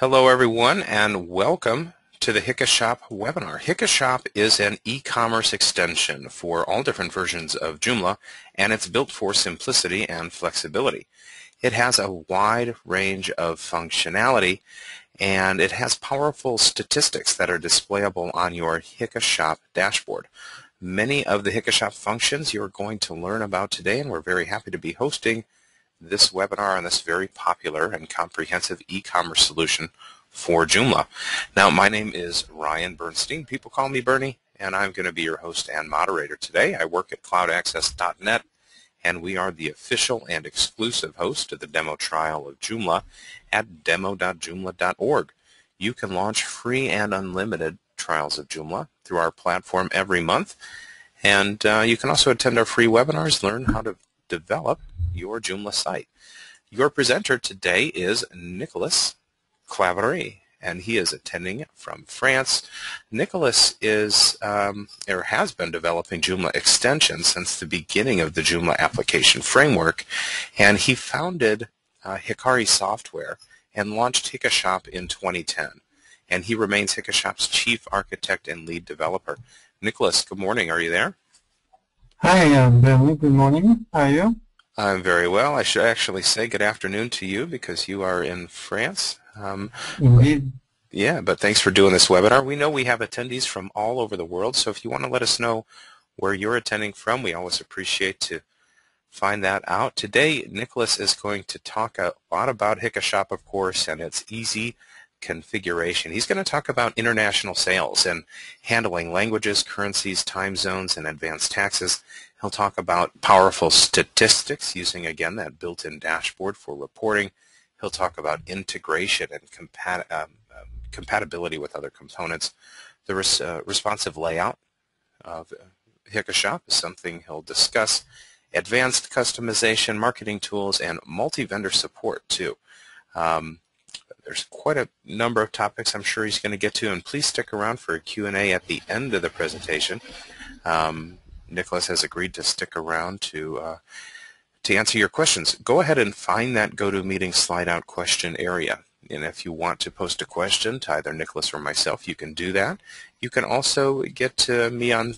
Hello everyone and welcome to the HikaShop webinar. HikaShop is an e-commerce extension for all different versions of Joomla, and it's built for simplicity and flexibility. It has a wide range of functionality, and it has powerful statistics that are displayable on your HikaShop dashboard. Many of the HikaShop functions you're going to learn about today, and we're very happy to be hosting this webinar on this very popular and comprehensive e-commerce solution for Joomla. Now, my name is Ryan Bernstein. People call me Bernie, and I'm going to be your host and moderator today. I work at CloudAccess.net, and we are the official and exclusive host of the demo trial of Joomla at demo.joomla.org. You can launch free and unlimited trials of Joomla through our platform every month, and you can also attend our free webinars, learn how to develop your Joomla site. Your presenter today is Nicolas Claverie, and he is attending from France. Nicolas is or has been developing Joomla extensions since the beginning of the Joomla application framework, and he founded Hikari Software and launched HikaShop in 2010. And he remains HikaShop's chief architect and lead developer. Nicolas, good morning. Are you there? Hi, Bernie. Good morning. How are you? I'm very well. I should actually say good afternoon to you because you are in France. Indeed. Yeah, but thanks for doing this webinar. We know we have attendees from all over the world, so if you want to let us know where you're attending from, we always appreciate to find that out. Today, Nicolas is going to talk a lot about HikaShop, of course, and its easy configuration. He's going to talk about international sales and handling languages, currencies, time zones, and advanced taxes. He'll talk about powerful statistics using, again, that built-in dashboard for reporting. He'll talk about integration and compatibility with other components. The responsive layout of HikaShop is something he'll discuss. Advanced customization, marketing tools, and multi-vendor support, too. There's quite a number of topics I'm sure he's going to get to, and please stick around for a Q&A at the end of the presentation. Nicolas has agreed to stick around to answer your questions. Go ahead and find that GoToMeeting slide out question area. And if you want to post a question to either Nicolas or myself, you can do that. You can also get to me on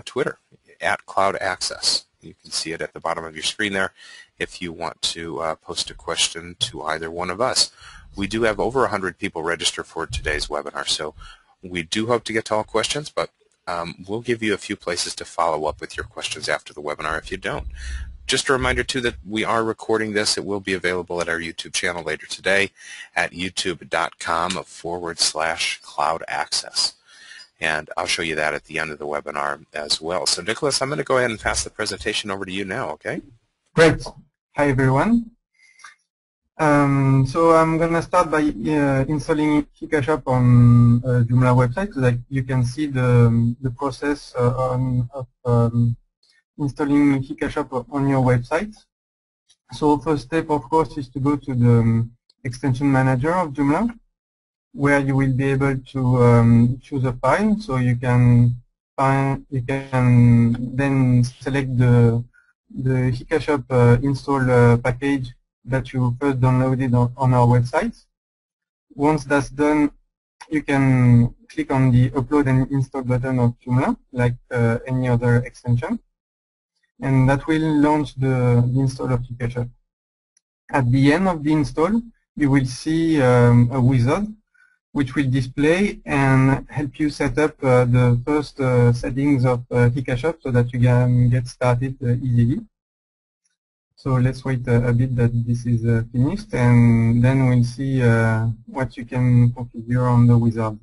Twitter at CloudAccess. You can see it at the bottom of your screen there if you want to post a question to either one of us. We do have over 100 people registered for today's webinar, so we do hope to get to all questions, but we'll give you a few places to follow up with your questions after the webinar if you don't. Just a reminder, too, that we are recording this. It will be available at our YouTube channel later today at youtube.com/cloudaccess. And I'll show you that at the end of the webinar as well. So, Nicolas, I'm going to go ahead and pass the presentation over to you now, okay? Great. Hi, everyone. So I'm going to start by installing HikaShop on Joomla website so that you can see the process of installing HikaShop on your website. So first step, of course, is to go to the extension manager of Joomla, where you will be able to choose a file. So you can then select the HikaShop install package that you first downloaded on our website. Once that's done, you can click on the upload and install button of Joomla, like any other extension, and that will launch the install of HikaShop. At the end of the install, you will see a wizard which will display and help you set up the first settings of HikaShop so that you can get started easily. So let's wait a bit that this is finished, and then we'll see what you can configure on the wizard.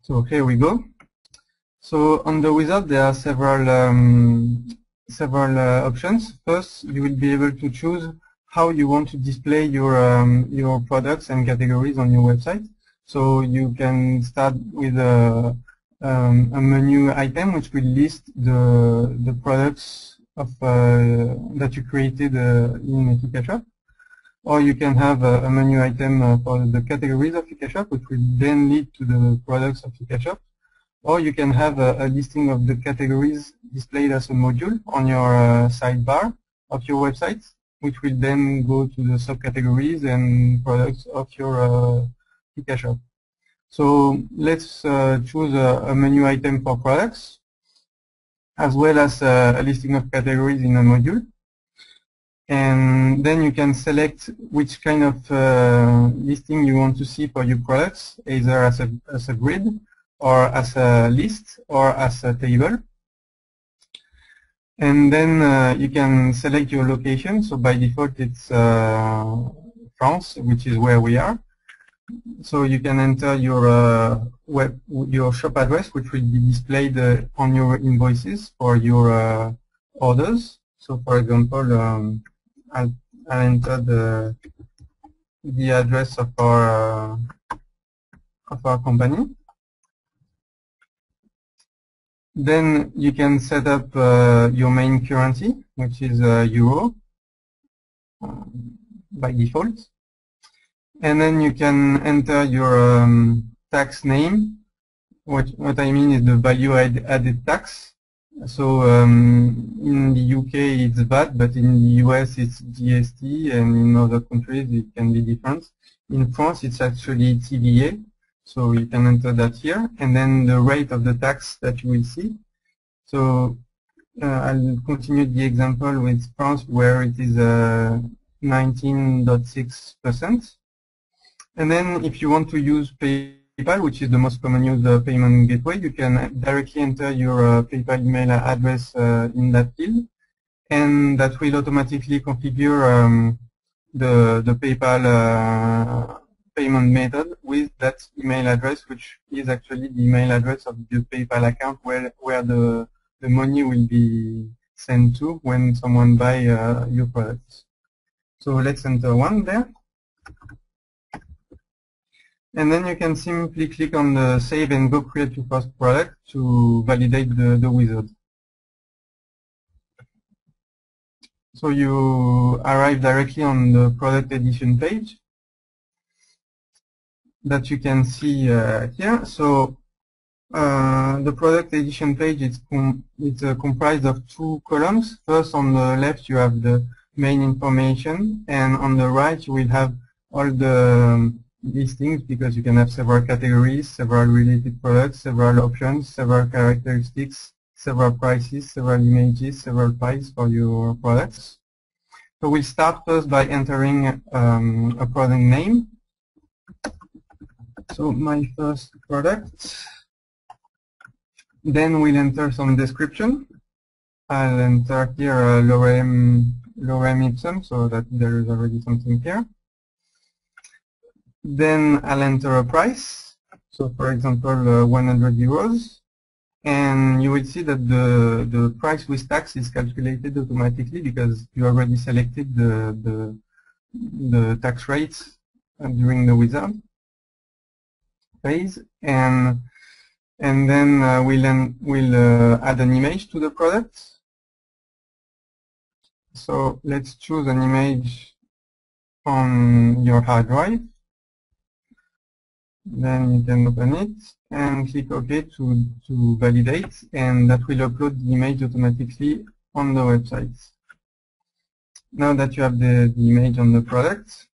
So here we go. So on the wizard there are several options. First, you will be able to choose how you want to display your products and categories on your website. So you can start with a menu item which will list the products that you created in HikaShop, or you can have a menu item for the categories of HikaShop, which will then lead to the products of HikaShop, or you can have a listing of the categories displayed as a module on your sidebar of your website, which will then go to the subcategories and products of your HikaShop. So let's choose a menu item for products, as well as a listing of categories in a module. And then you can select which kind of listing you want to see for your products, either as a grid, or as a list, or as a table. And then you can select your location. So by default, it's France, which is where we are. So you can enter your your shop address, which will be displayed on your invoices for your orders. So for example, I'll enter the address of our company. Then you can set up your main currency, which is euro by default. And then you can enter your tax name. What I mean is the value added tax. So in the UK it's VAT, but in the US it's GST, and in other countries it can be different. In France it's actually TVA, so you can enter that here, and then the rate of the tax that you will see. So I'll continue the example with France, where it is 19.6%. And then if you want to use PayPal, which is the most common used payment gateway, you can directly enter your PayPal email address in that field, and that will automatically configure the PayPal payment method with that email address, which is actually the email address of the PayPal account where the money will be sent to when someone buys your products. So let's enter one there. And then you can simply click on the Save and Go Create Your First Product to validate the wizard. So you arrive directly on the product edition page that you can see here. So the product edition page is comprised of two columns. First, on the left you have the main information, and on the right you will have all the listings, because you can have several categories, several related products, several options, several characteristics, several prices, several images, several files for your products. So we'll start first by entering a product name. So my first product. Then we'll enter some description. I'll enter here lorem ipsum, so that there is already something here. Then I'll enter a price, so for example 100 euros, and you will see that the price with tax is calculated automatically because you already selected the tax rates during the wizard phase, and then we'll add an image to the product. So let's choose an image on your hard drive. Then you can open it and click OK to validate, and that will upload the image automatically on the website. Now that you have the image on the product,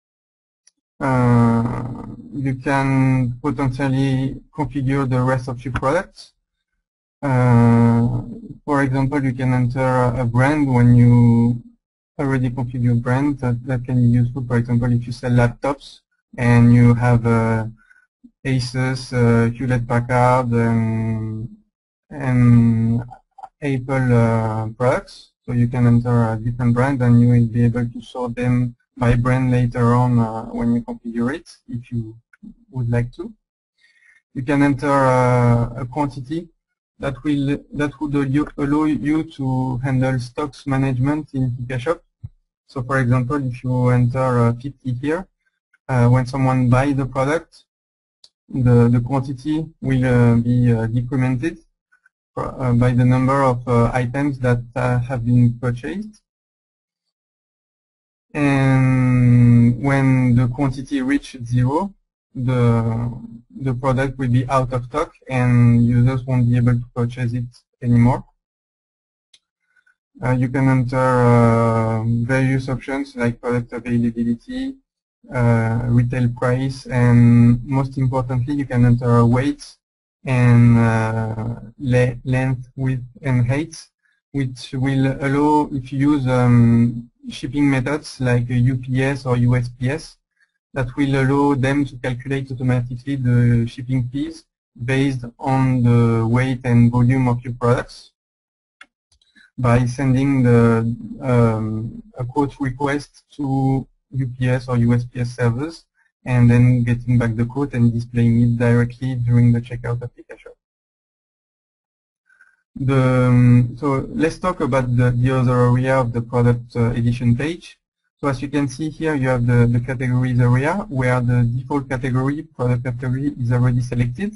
you can potentially configure the rest of your products. For example, you can enter a brand when you already configure brand. That can be useful. For example, if you sell laptops and you have Asus, Hewlett-Packard, and Apple products. So you can enter a different brand, and you will be able to sort them by brand later on when you configure it, if you would like to. You can enter a quantity that would allow you to handle stocks management in HikaShop. So for example, if you enter 50 here, when someone buys the product, the quantity will be decremented by the number of items that have been purchased. And when the quantity reaches 0, the product will be out of stock and users won't be able to purchase it anymore. You can enter various options like product availability, retail price, and most importantly, you can enter weight and length, width, and height, which will allow, if you use shipping methods like UPS or USPS, that will allow them to calculate automatically the shipping fees based on the weight and volume of your products by sending a quote request to UPS or USPS servers and then getting back the quote and displaying it directly during the checkout of HikaShop. So let's talk about the other area of the product edition page. So as you can see here, you have the categories area where the default category, product category, is already selected.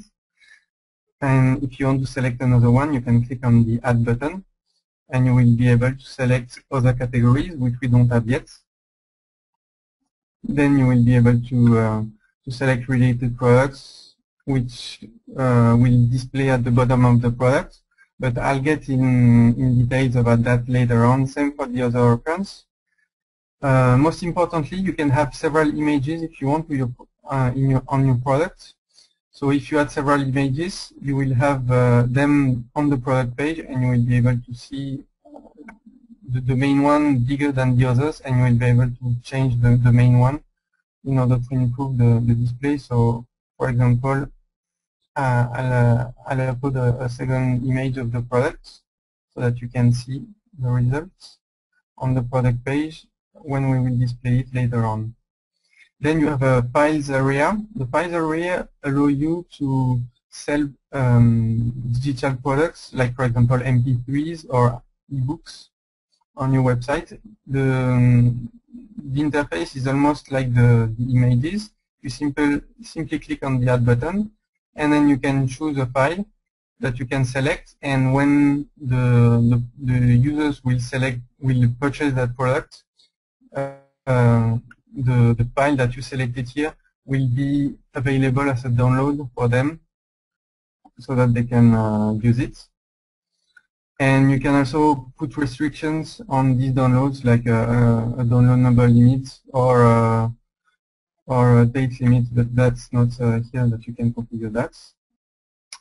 And if you want to select another one, you can click on the Add button, and you will be able to select other categories which we don't have yet. Then you will be able to select related products, which will display at the bottom of the product. But I'll get in details about that later on. Same for the other options. Most importantly, you can have several images if you want to on your product. So if you add several images, you will have them on the product page, and you will be able to see the main one bigger than the others, and you will be able to change the main one in order to improve the display. So, for example, I'll upload a second image of the product so that you can see the results on the product page when we will display it later on. Then you have a files area. The files area allow you to sell digital products, like for example MP3s or ebooks on your website. The interface is almost like the images. You simply click on the Add button, and then you can choose a file that you can select, and when the users will purchase that product, the file that you selected here will be available as a download for them so that they can use it. And you can also put restrictions on these downloads, like a download number limit or a date limit, but that's not here that you can configure that.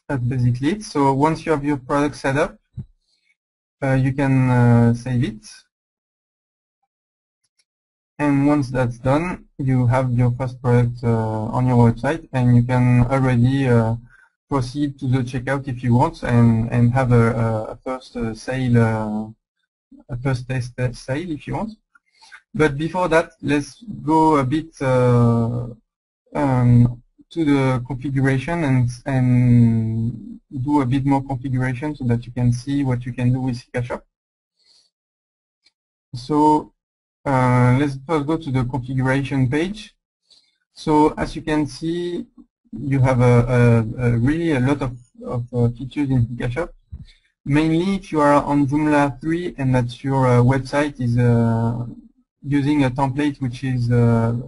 That's basically it. So once you have your product set up, you can save it. And once that's done, you have your first product on your website, and you can already proceed to the checkout if you want, and have a first sale, a first test sale if you want. But before that, let's go a bit to the configuration and do a bit more configuration so that you can see what you can do with HikaShop. So let's first go to the configuration page. So as you can see, you have really a lot of features in HikaShop. Mainly if you are on Joomla 3 and that your website is using a template which is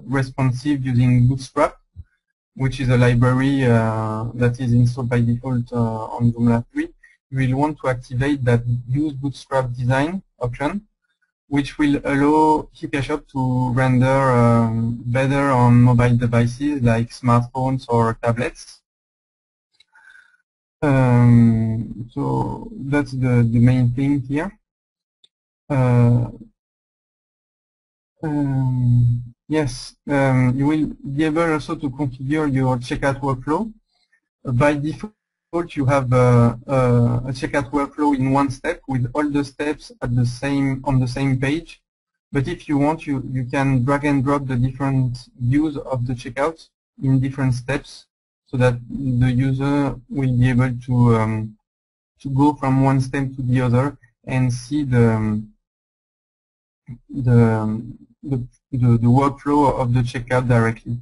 responsive using Bootstrap, which is a library that is installed by default on Joomla 3, you will want to activate that Use Bootstrap Design option, which will allow HikaShop to render better on mobile devices like smartphones or tablets. So that's the main thing here. Yes, you will be able also to configure your checkout workflow. By default, you have a checkout workflow in one step with all the steps on the same page. But if you want, you can drag and drop the different views of the checkout in different steps, so that the user will be able to go from one step to the other and see the workflow of the checkout directly.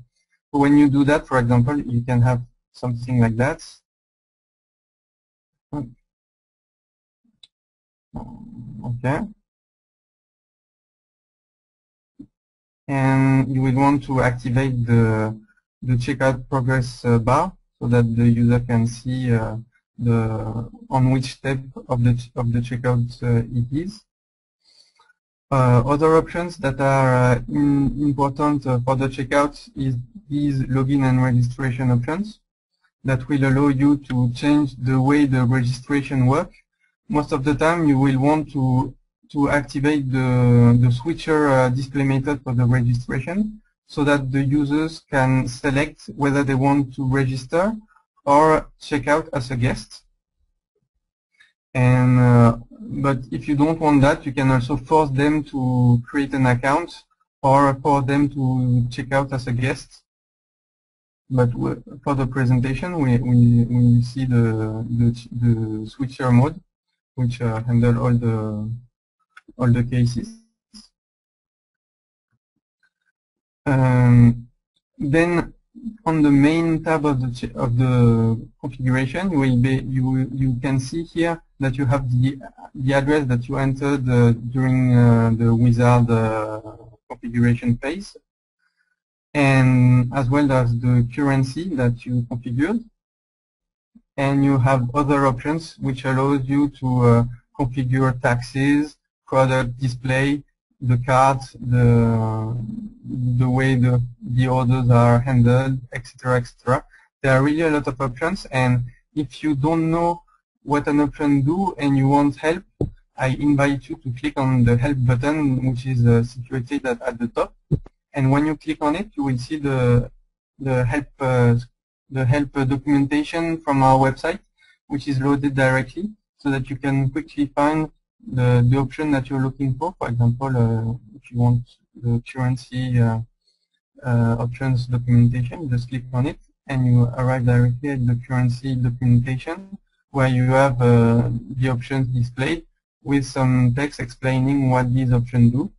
So when you do that, for example, you can have something like that. Okay. And you will want to activate the the checkout progress bar so that the user can see on which step of the checkout it is. Other options that are important for the checkout is these login and registration options that will allow you to change the way the registration works. Most of the time you will want to activate the switcher display method for the registration so that the users can select whether they want to register or check out as a guest. And but if you don't want that, you can also force them to create an account or for them to check out as a guest. But for the presentation, we see the switcher mode, which handle all the cases. Then on the main tab of the configuration, you can see here that you have the address that you entered during the wizard configuration phase, and as well as the currency that you configured. And you have other options which allows you to configure taxes, product display, the cards, the way the orders are handled, etc., etc. There are really a lot of options, and if you don't know what an option do and you want help, I invite you to click on the help button, which is situated at the top. And when you click on it, you will see the help documentation from our website, which is loaded directly, so that you can quickly find the option that you're looking for. For example, if you want the currency options documentation, just click on it and you arrive directly at the currency documentation, where you have the options displayed with some text explaining what these options do.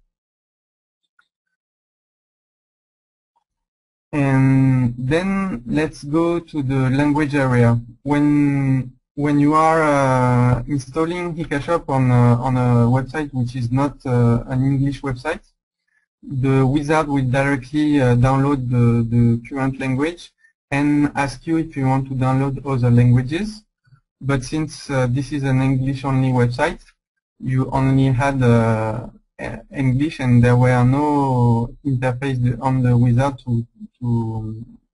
And then let's go to the language area. When you are installing HikaShop on a website which is not an English website, the wizard will directly download the current language and ask you if you want to download other languages. But since this is an English-only website, you only had English, and there were no interface on the wizard to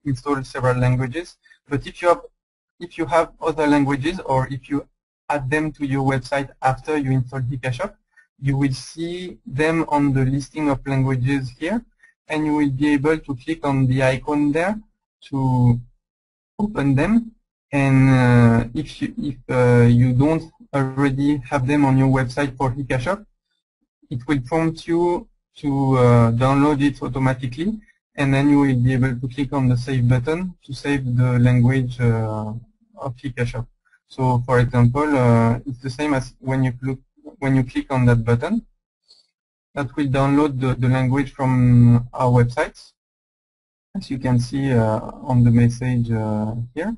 install several languages. But if you have other languages, or if you add them to your website after you install HikaShop, you will see them on the listing of languages here, and you will be able to click on the icon there to open them. And if you don't already have them on your website for HikaShop, it will prompt you to download it automatically, and then you will be able to click on the save button to save the language of HikaShop. So, for example, it's the same as when you click on that button. That will download the language from our website, as you can see on the message here.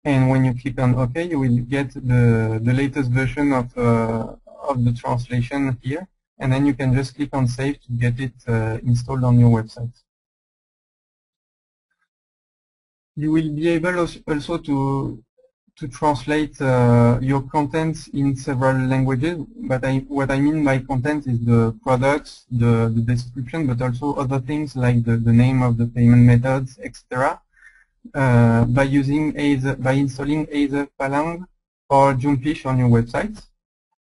And when you click on OK, you will get the latest version of the translation here, and then you can just click on Save to get it installed on your website. You will be able also to translate your content in several languages, but what I mean by content is the products, the description, but also other things like the name of the payment methods, etc. By installing either Palang or Joomfish on your website.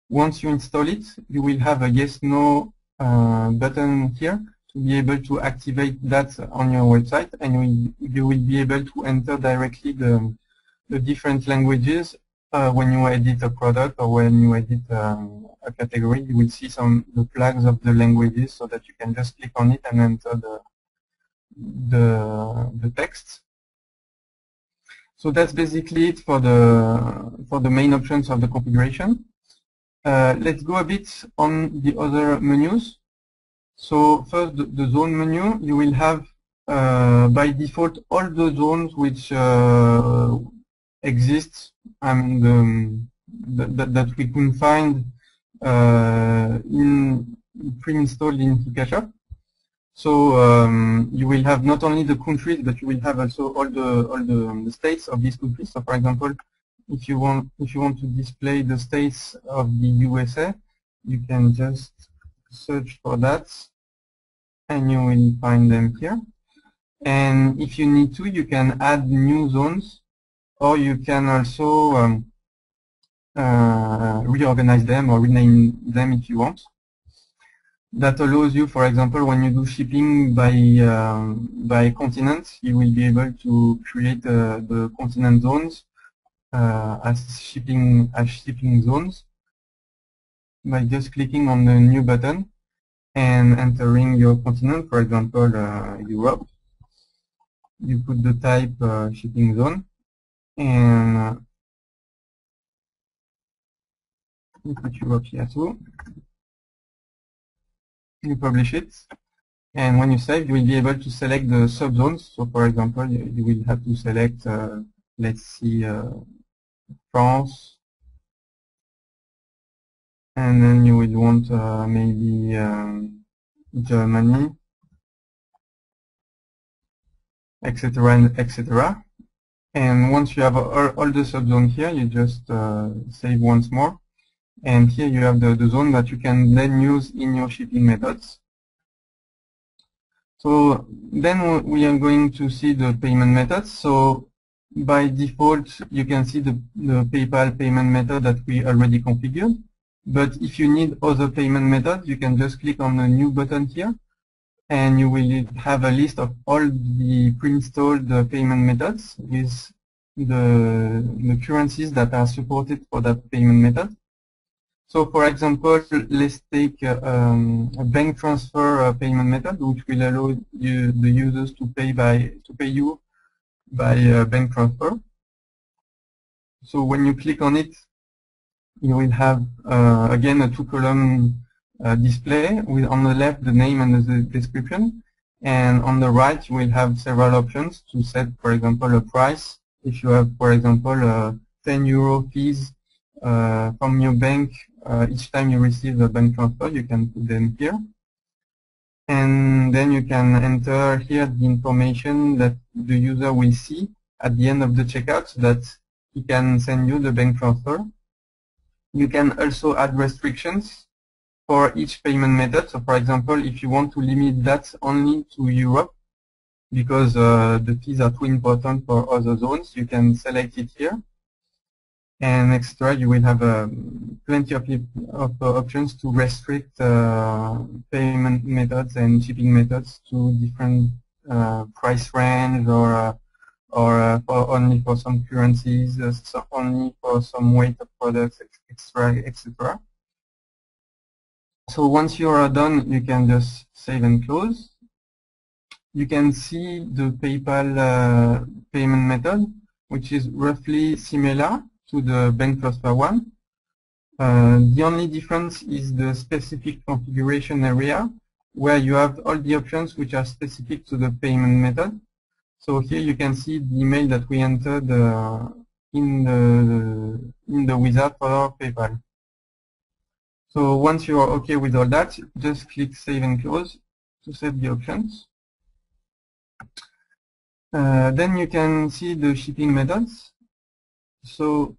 Once you install it, you will have a yes/no button here to be able to activate that on your website, and you will be able to enter directly the different languages when you edit a product or when you edit a category. You will see the flags of the languages, so that you can just click on it and enter the text. So that's basically it for the main options of the configuration. Let's go a bit on the other menus. So first, the zone menu, you will have by default all the zones which exist and that we can find pre-installed in HikaShop. So you will have not only the countries, but you will have also all the states of these countries. So for example, if you want to display the states of the USA, you can just search for that, and you will find them here. And if you need to, you can add new zones, or you can also reorganize them or rename them if you want. That allows you, for example, when you do shipping by continent, you will be able to create the continent zones as shipping zones by just clicking on the new button and entering your continent, for example, Europe. You put the type shipping zone, and you put Europe here too. You publish it, and when you save, you will be able to select the subzones. So, for example, you will have to select, let's see, France, and then you will want maybe Germany, etc., etc. And once you have all the subzones here, you just save once more. And here you have the zone that you can then use in your shipping methods. So then we are going to see the payment methods. So by default, you can see the PayPal payment method that we already configured. But if you need other payment methods, you can just click on the new button here, and you will have a list of all the pre-installed payment methods with the currencies that are supported for that payment method. So, for example, let's take a bank transfer payment method, which will allow the users to pay you by bank transfer. So, when you click on it, you will have again a two-column display with on the left the name and the description, and on the right you will have several options to set, for example, a price. If you have, for example, 10 euro fees from your bank each time you receive a bank transfer, you can put them here. And then you can enter here the information that the user will see at the end of the checkout so that he can send you the bank transfer. You can also add restrictions for each payment method. So for example, if you want to limit that only to Europe, because the fees are too important for other zones, you can select it here. And extra, you will have plenty of options to restrict payment methods and shipping methods to different price range, or only for some currencies, only for some weight of products, etc. So once you are done, you can just save and close. You can see the PayPal payment method, which is roughly similar to the bank transfer one. The only difference is the specific configuration area, where you have all the options which are specific to the payment method. So here you can see the email that we entered in the wizard for PayPal. So once you are okay with all that, just click Save and Close to save the options. Then you can see the shipping methods. So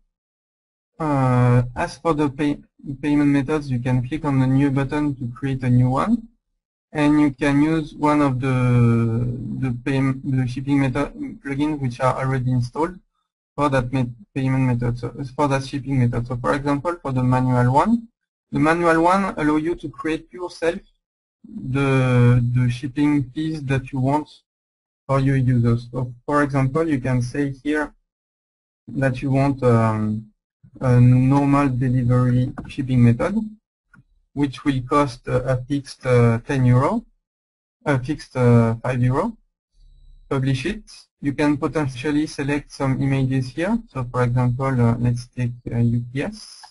as for the payment methods, you can click on the new button to create a new one, and you can use one of the shipping method plugins which are already installed for that payment method. So for that shipping method. So for example, for the manual one allow you to create yourself the shipping fees that you want for your users. So for example, you can say here that you want a normal delivery shipping method, which will cost a fixed 10 euro, a fixed 5 euro. Publish it. You can potentially select some images here. So for example, let's take UPS.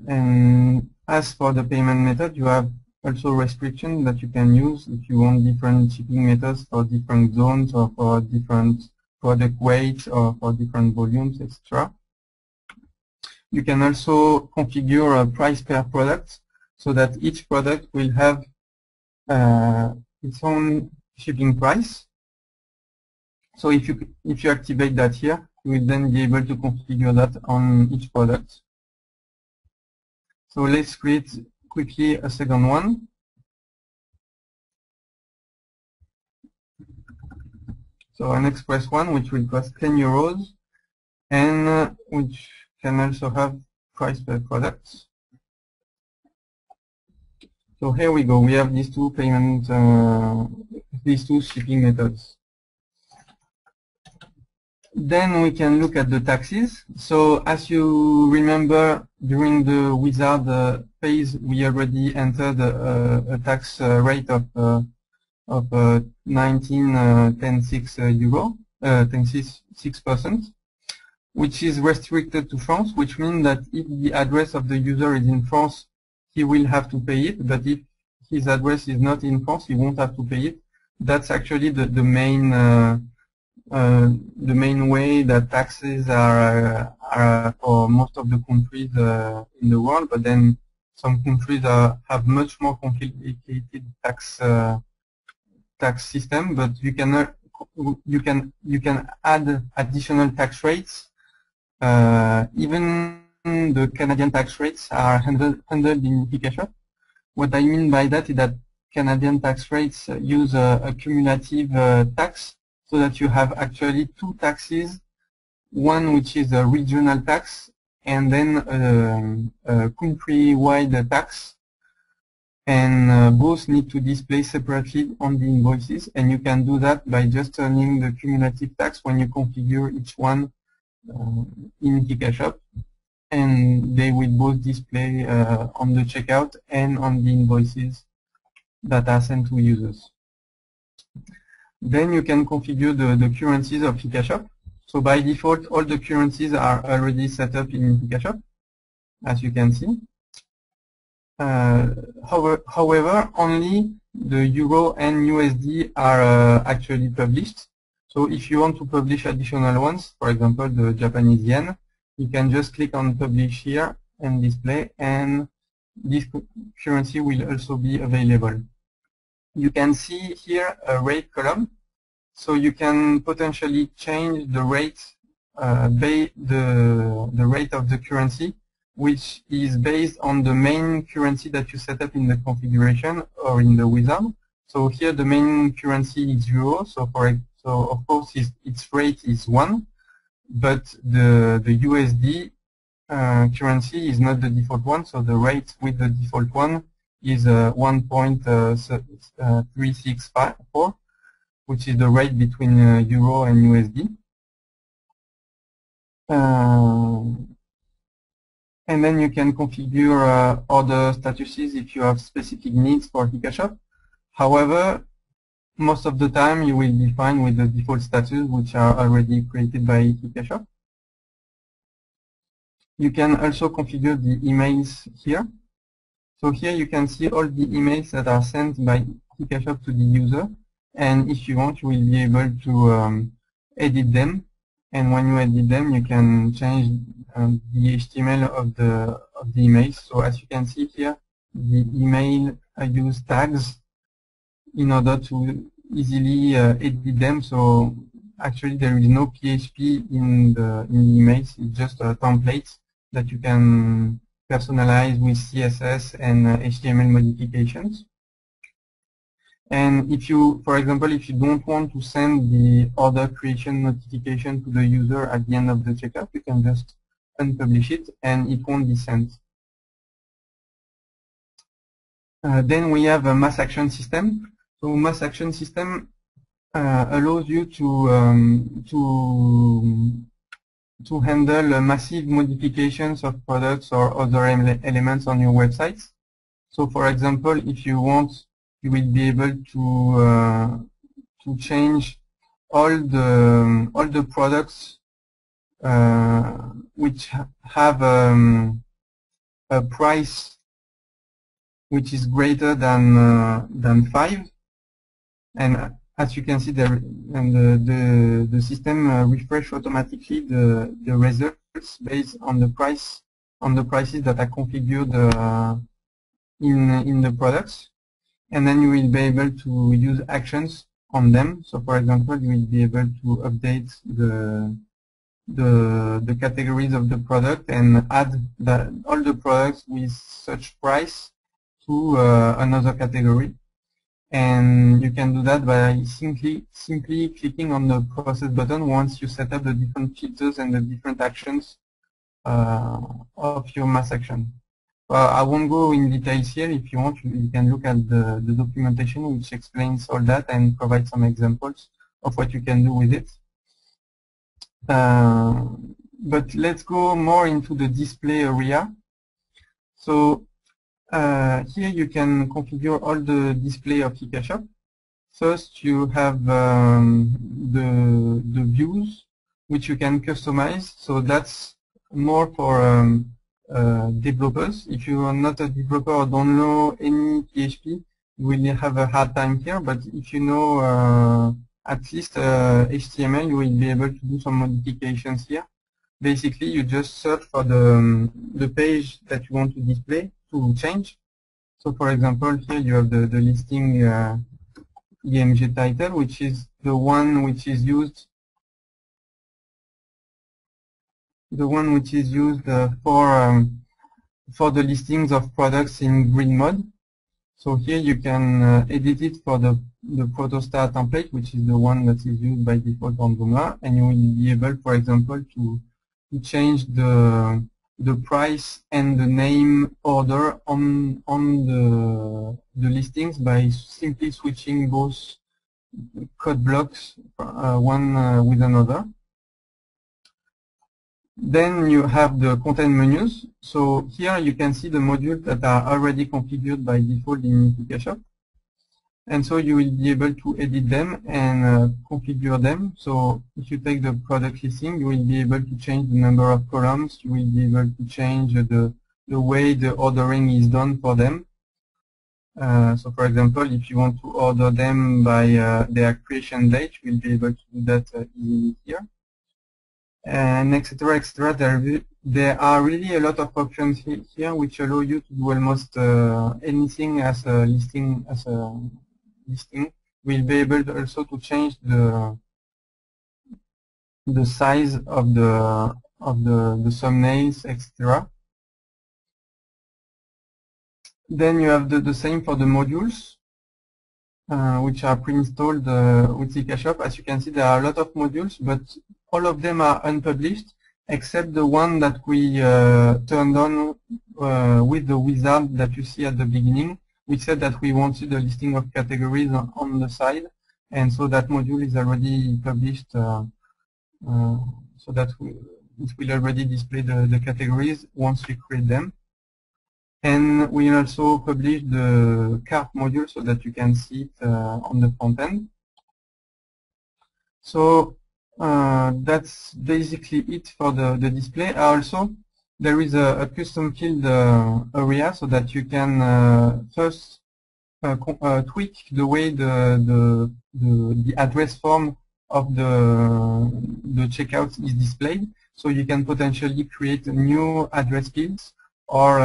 And as for the payment method, you have also restrictions that you can use if you want different shipping methods for different zones, or for different product weights, or for different volumes, etc. You can also configure a price per product. so that each product will have its own shipping price. So if you activate that here, you will then be able to configure that on each product. So let's create quickly a second one. So an express one, which will cost 10 euros, and which can also have price per product. So here we go. We have these two these two shipping methods. Then we can look at the taxes. So as you remember, during the wizard phase, we already entered a tax rate of 10.6%, which is restricted to France, which means that if the address of the user is in France, he will have to pay it, but if his address is not in France, he won't have to pay it. That's actually the main way that taxes are for most of the countries in the world, but then some countries have much more complicated tax system. But you can add additional tax rates. Even the Canadian tax rates are handled in HikaShop. What I mean by that is that Canadian tax rates use a cumulative tax, so that you have actually two taxes, one which is a regional tax and then a country-wide tax, and both need to display separately on the invoices, and you can do that by just turning the cumulative tax when you configure each one in HikaShop, and they will both display on the checkout and on the invoices that are sent to users. Then you can configure the currencies of HikaShop. So by default, all the currencies are already set up in HikaShop, as you can see. However, only the Euro and USD are actually published. So if you want to publish additional ones, for example, the Japanese yen, you can just click on Publish here and display, and this currency will also be available. You can see here a rate column, so you can potentially change the rate, the rate of the currency, which is based on the main currency that you set up in the configuration or in the wizard. So here the main currency is euro, so of course its rate is 1, but the USD currency is not the default one, so the rate with the default one is 1.364, which is the rate between Euro and USD. And then you can configure other statuses if you have specific needs for HikaShop. However, most of the time you will be fine with the default status, which are already created by HikaShop. You can also configure the emails here. So here you can see all the emails that are sent by HikaShop to the user, and if you want, you will be able to edit them. And when you edit them, you can change the HTML of the emails. So as you can see here, the email I use tags in order to easily edit them. So actually, there is no PHP in the emails. It's just a template that you can personalize with CSS and HTML modifications. And if you, for example, if you don't want to send the order creation notification to the user at the end of the checkout, you can just unpublish it and it won't be sent. Then we have a mass action system. So mass action system allows you to handle massive modifications of products or other elements on your websites. So for example, if you want, you will be able to change all the products which have a price which is greater than 5, and as you can see, the system refresh automatically the results based on the prices that are configured in the products, and then you will be able to use actions on them. So for example, you will be able to update the categories of the product and add all the products with such price to another category. And you can do that by simply clicking on the process button once you set up the different filters and the different actions of your mass action. I won't go in details here. If you want, you can look at the documentation which explains all that and provide some examples of what you can do with it. But let's go more into the display area. So here you can configure all the display of HikaShop. First, you have the views, which you can customize. So that's more for developers. If you are not a developer or don't know any PHP, you will have a hard time here. But if you know at least HTML, you will be able to do some modifications here. Basically, you just search for the page that you want to display to change. So for example, here you have the listing EMG title, which is the one which is used for the listings of products in grid mode. So here you can edit it for the protostar template, which is the one that is used by default on Joomla, and you will be able, for example, to change the price and the name order on the listings by simply switching both code blocks one with another. Then you have the content menus. So here you can see the modules that are already configured by default in HikaShop. And so you will be able to edit them and configure them. So if you take the product listing, you will be able to change the number of columns. You will be able to change the way the ordering is done for them. So for example, if you want to order them by their creation date, you will be able to do that easily here. And etc. etc. There are really a lot of options here which allow you to do almost anything as a listing. We'll be able to also to change the size of the thumbnails, etc. Then you have the same for the modules, which are pre-installed with HikaShop. As you can see, there are a lot of modules, but all of them are unpublished, except the one that we turned on with the wizard that you see at the beginning. We said that we wanted a listing of categories on the side, and so that module is already published, so that it will already display the categories once we create them. And we also publish the cart module so that you can see it on the front end. So that's basically it for the display. Also, there is a custom field area so that you can first tweak the way the address form of the checkout is displayed. So you can potentially create new address fields or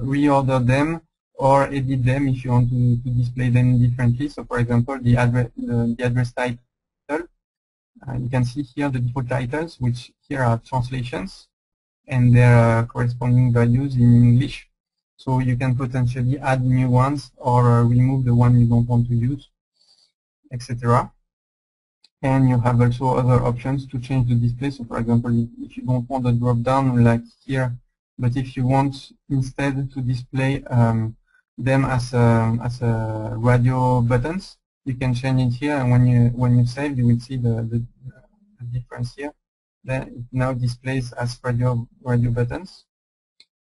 reorder them or edit them if you want to display them differently. So for example, the address title. You can see here the default titles, which here are translations, and their corresponding values in English. So you can potentially add new ones or remove the one you don't want to use, etc. And you have also other options to change the display. So for example, if you don't want a drop-down like here, but if you want instead to display them as radio buttons, you can change it here, and when you save, you will see the difference here. Then it now displays as radio buttons.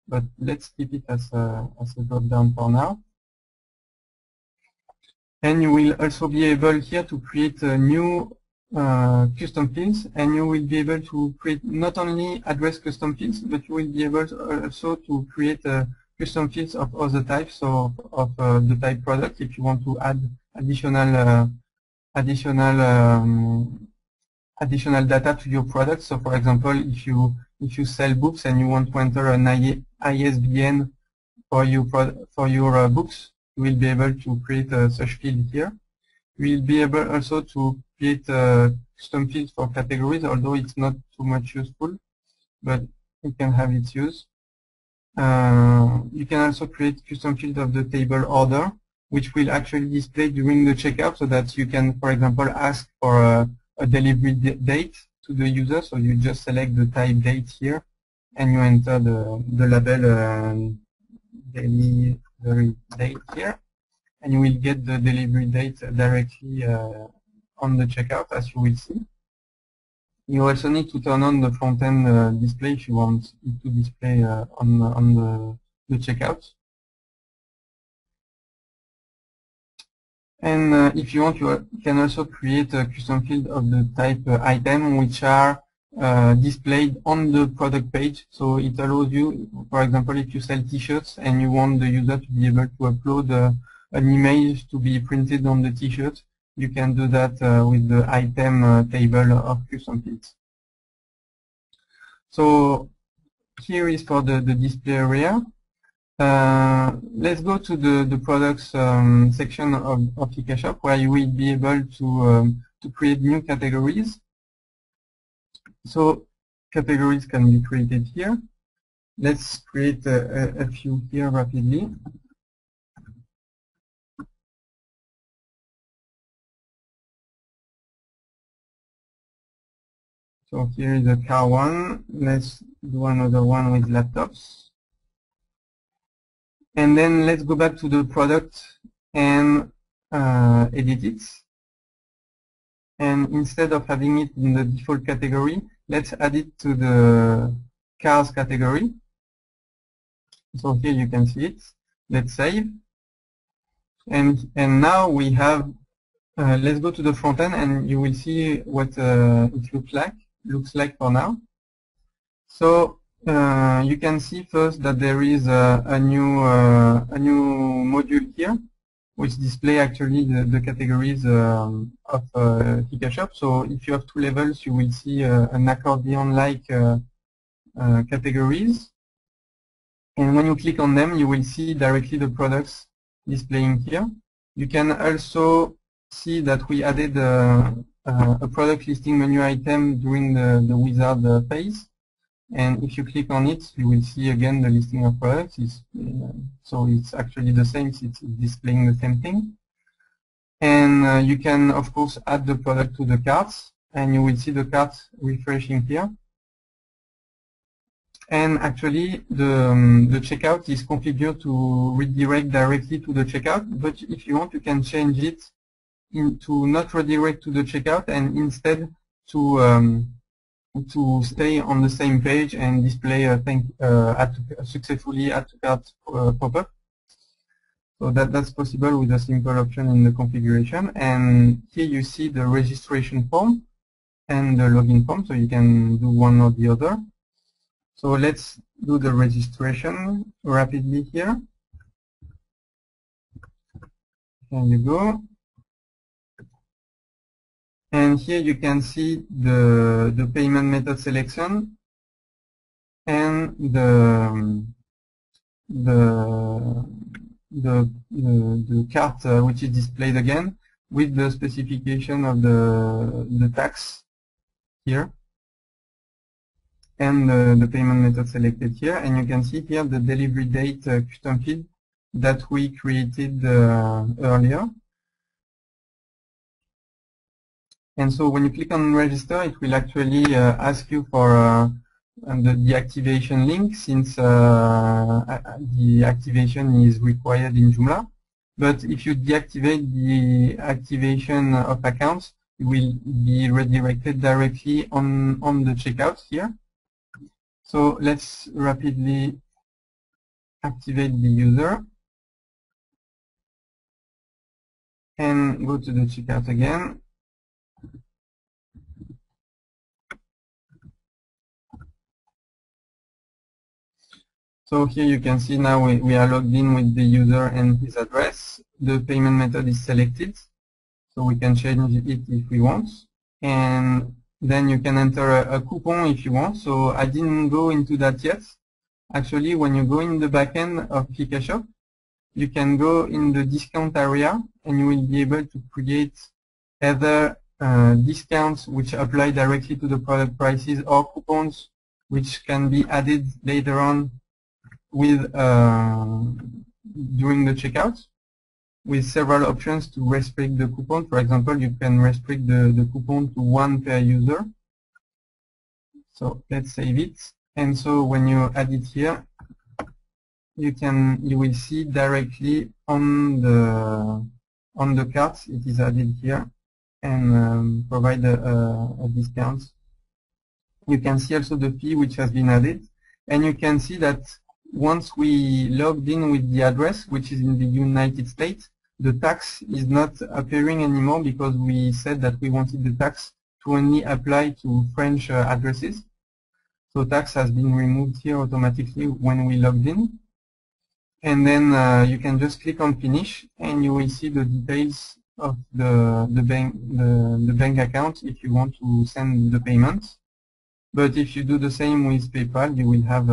But let's keep it as a drop down for now. And you will also be able here to create new custom fields, and you will be able to create not only address custom fields, but you will be able also to create custom fields of other types of the type product if you want to add additional data to your product. So for example, if you sell books and you want to enter an ISBN for your books, you will be able to create such field here. You will be able also to create custom fields for categories, although it's not too much useful, but it can have its use. You can also create custom field of the table order, which will actually display during the checkout, so that you can, for example, ask for a delivery date to the user. So you just select the type date here, and you enter the label delivery date here, and you will get the delivery date directly on the checkout, as you will see. You also need to turn on the front-end display if you want it to display on the checkout. And if you want, you can also create a custom field of the type item, which are displayed on the product page. So it allows you, for example, if you sell t-shirts and you want the user to be able to upload an image to be printed on the t-shirt, you can do that with the item table of custom fields. So here is for the display area. Let's go to the products section of HikaShop, where you will be able to create new categories. So categories can be created here. Let's create a few here rapidly. So here is a car one. Let's do another one with laptops. And then let's go back to the product and edit it. And instead of having it in the default category, let's add it to the cars category. So here you can see it. Let's save. And now we have, let's go to the front end and you will see what it looks like for now. So you can see first that there is a new module here, which display actually the categories of HikaShop. So if you have two levels, you will see an accordion-like categories. And when you click on them, you will see directly the products displaying here. You can also see that we added a product listing menu item during the wizard phase. And if you click on it, you will see again the listing of products. So it's actually the same, it's displaying the same thing. And you can, of course, add the product to the carts, and you will see the carts refreshing here. And actually, the checkout is configured to redirect directly to the checkout, but if you want, you can change it to not redirect to the checkout, and instead to stay on the same page and display successfully add to cart pop-up. So that's possible with a simple option in the configuration. And here you see the registration form and the login form, so you can do one or the other. So let's do the registration rapidly here. There you go. And here you can see the payment method selection and the cart which is displayed again with the specification of the tax here, and the payment method selected here. And you can see here the delivery date custom field that we created earlier. And so when you click on register, it will actually ask you for the activation link, since the activation is required in Joomla. But if you deactivate the activation of accounts, you will be redirected directly on the checkout here. So let's rapidly activate the user and go to the checkout again. So here you can see now we are logged in with the user and his address. The payment method is selected, so we can change it if we want. And then you can enter a coupon if you want. So I didn't go into that yet, actually, when you go in the backend of HikaShop, you can go in the discount area and you will be able to create either discounts which apply directly to the product prices or coupons which can be added later on with during the checkout, with several options to restrict the coupon. For example, you can restrict the coupon to 1 per user. So let's save it. And so when you add it here, you will see directly on the cart it is added here and provide a discount. You can see also the fee which has been added, and you can see that once we logged in with the address, which is in the United States, the tax is not appearing anymore because we said that we wanted the tax to only apply to French addresses. So tax has been removed here automatically when we logged in. And then you can just click on finish and you will see the details of the bank account if you want to send the payments. But if you do the same with PayPal, you will have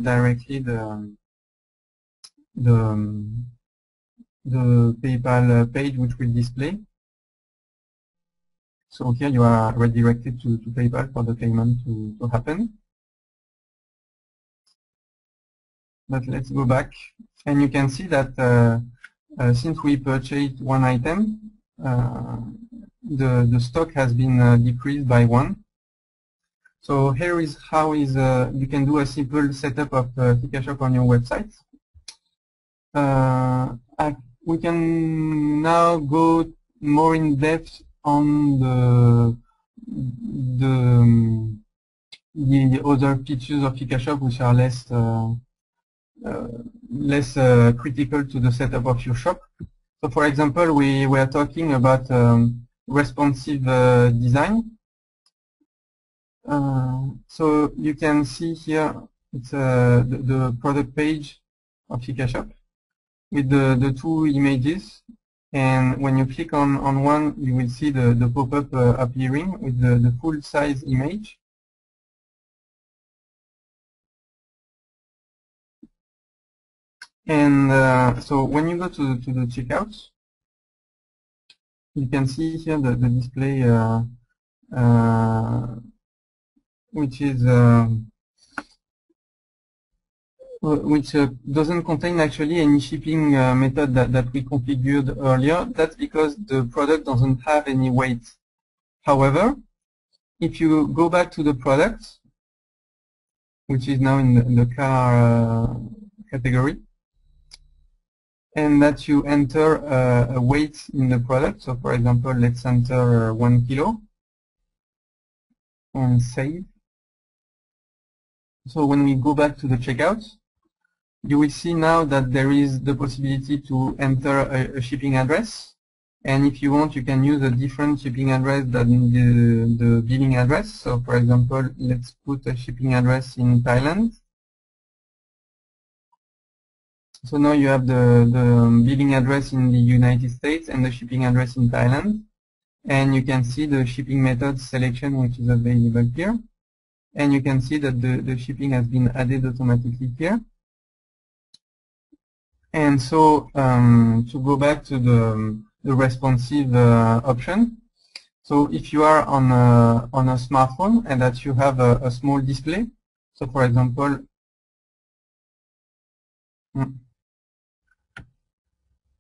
directly the PayPal page which will display. So here you are redirected to PayPal for the payment to happen. But let's go back, and you can see that since we purchased one item, the stock has been decreased by 1. So here is how you can do a simple setup of HikaShop on your website. We can now go more in depth on the other features of HikaShop which are less critical to the setup of your shop. So for example, we were talking about responsive design. So you can see here it's the product page of HikaShop with the 2 images, and when you click on one, you will see the pop-up appearing with the full size image. And so when you go to the checkout, you can see here the display which doesn't contain actually any shipping method that we configured earlier. That's because the product doesn't have any weight. However, if you go back to the product, which is now in the car category, and that you enter a weight in the product, so for example, let's enter 1 kilo and save. So when we go back to the checkout, you will see now that there is the possibility to enter a shipping address, and if you want, you can use a different shipping address than the billing address. So for example, let's put a shipping address in Thailand. So now you have the billing address in the United States and the shipping address in Thailand, and you can see the shipping method selection which is available here, and you can see that the shipping has been added automatically here. And so to go back to the responsive option, so if you are on a smartphone and that you have a small display, so for example,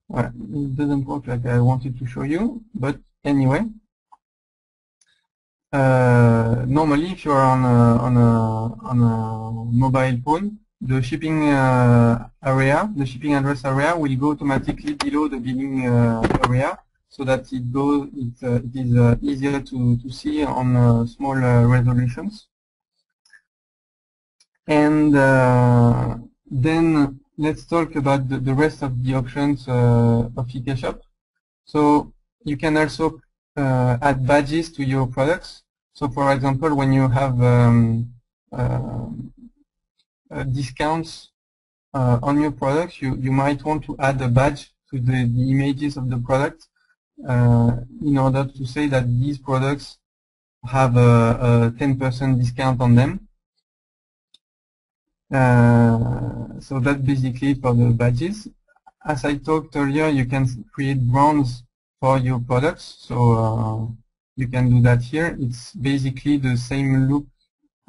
well, it doesn't work like I wanted to show you, but anyway, normally if you are on a mobile phone, the shipping area, the shipping address area, will go automatically below the billing area, so that it is easier to see on small resolutions. And then let's talk about the rest of the options of HikaShop. So you can also add badges to your products. So for example, when you have discounts on your products, you might want to add a badge to the images of the product in order to say that these products have a 10% discount on them. So that's basically for the badges. As I talked earlier, you can create brands for your products. So you can do that here. It's basically the same look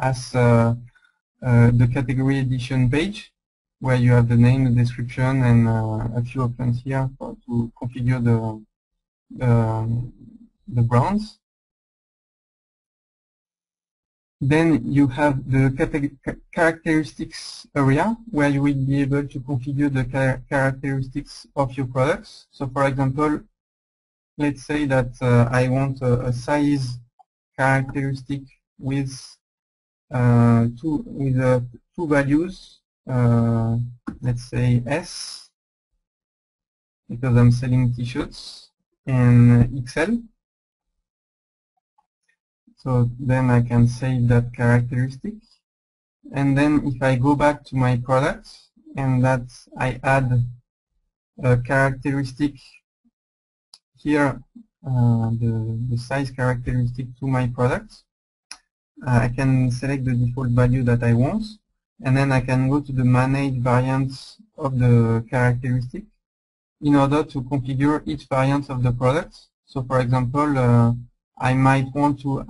as the category edition page, where you have the name, the description, and a few options here to configure the brands. Then you have the characteristics area, where you will be able to configure the characteristics of your products. So for example, let's say that I want a size characteristic with two values, let's say S, because I'm selling t-shirts, and XL. So then I can save that characteristic. And then if I go back to my products and that I add a characteristic here, the size characteristic to my products, I can select the default value that I want, and then I can go to the manage variants of the characteristic in order to configure each variant of the product. So for example, I might want to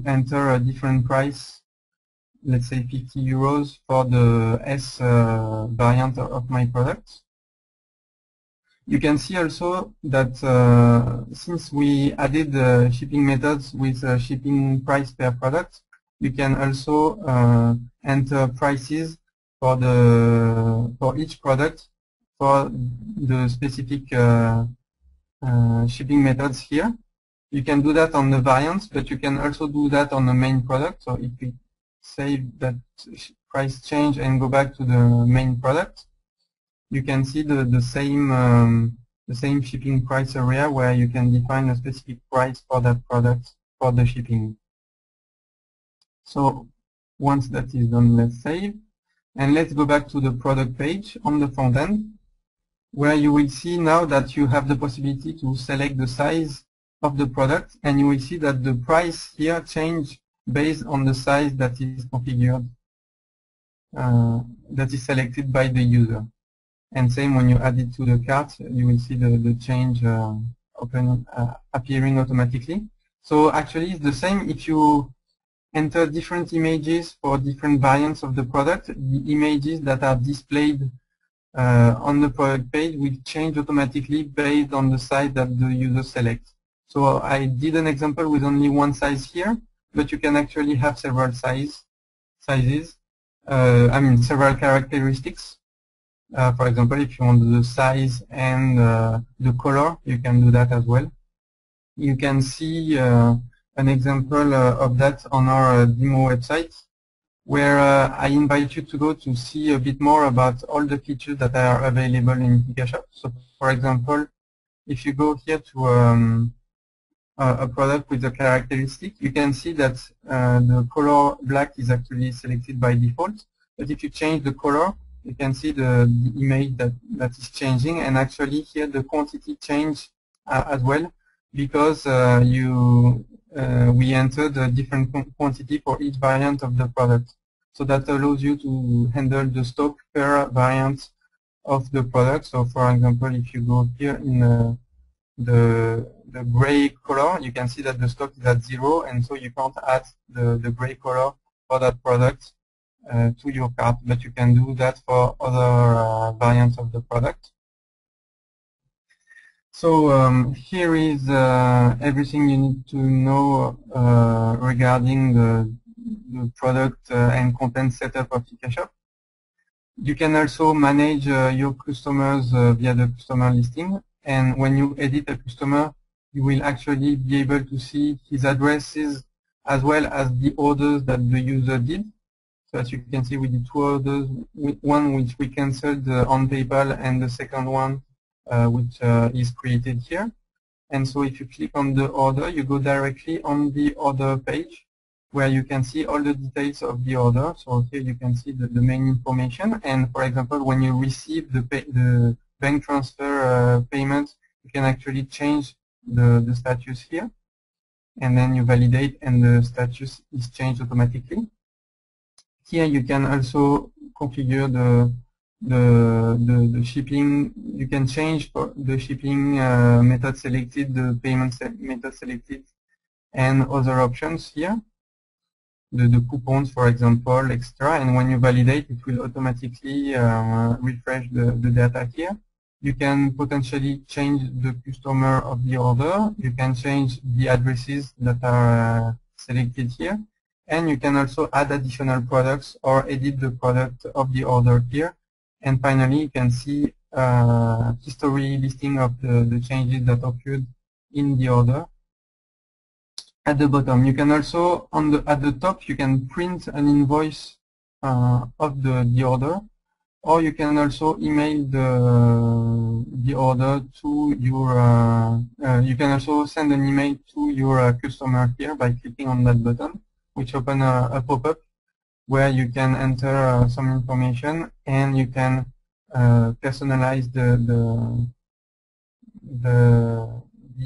enter a different price, let's say 50 euros for the S variant of my product. You can see also that since we added shipping methods with shipping price per product, you can also enter prices for each product for the specific shipping methods here. You can do that on the variants, but you can also do that on the main product. So if we save that price change and go back to the main product, you can see the same shipping price area where you can define a specific price for that product for the shipping. So once that is done, let's save. And let's go back to the product page on the front end, where you will see now that you have the possibility to select the size of the product, and you will see that the price here change based on the size that is configured, that is selected by the user. And same when you add it to the cart, you will see the change appearing automatically. So actually it's the same if you enter different images for different variants of the product. The images that are displayed on the product page will change automatically based on the size that the user selects. So I did an example with only one size here, but you can actually have several sizes, several characteristics. For example, if you want the size and the color, you can do that as well. You can see an example of that on our demo website, where I invite you to go to see a bit more about all the features that are available in HikaShop. So, for example, if you go here to a product with a characteristic, you can see that the color black is actually selected by default. But if you change the color, you can see the image that is changing, and actually here the quantity change as well, because we entered a different quantity for each variant of the product. So that allows you to handle the stock per variant of the product. So for example, if you go here in the gray color, you can see that the stock is at 0, and so you can't add the gray color for that product to your cart, but you can do that for other variants of the product. So here is everything you need to know regarding the product and content setup of HikaShop. You can also manage your customers via the customer listing, and when you edit a customer, you will actually be able to see his addresses as well as the orders that the user did. So as you can see, we did 2 orders, one which we canceled on PayPal, and the second one which is created here. And so if you click on the order, you go directly on the order page, where you can see all the details of the order. So here you can see the main information. And for example, when you receive the bank transfer payment, you can actually change the status here. And then you validate, and the status is changed automatically. Here you can also configure the shipping. You can change the shipping method selected, the payment method selected, and other options here. The coupons, for example, extra, and when you validate, it will automatically refresh the data here. You can potentially change the customer of the order. You can change the addresses that are selected here. And you can also add additional products or edit the product of the order here. And finally, you can see history listing of the changes that occurred in the order. At the bottom, you can also, at the top, you can print an invoice of the order, or you can also email the order to your, you can also send an email to your customer here by clicking on that button, which opens a pop-up where you can enter some information and you can personalize the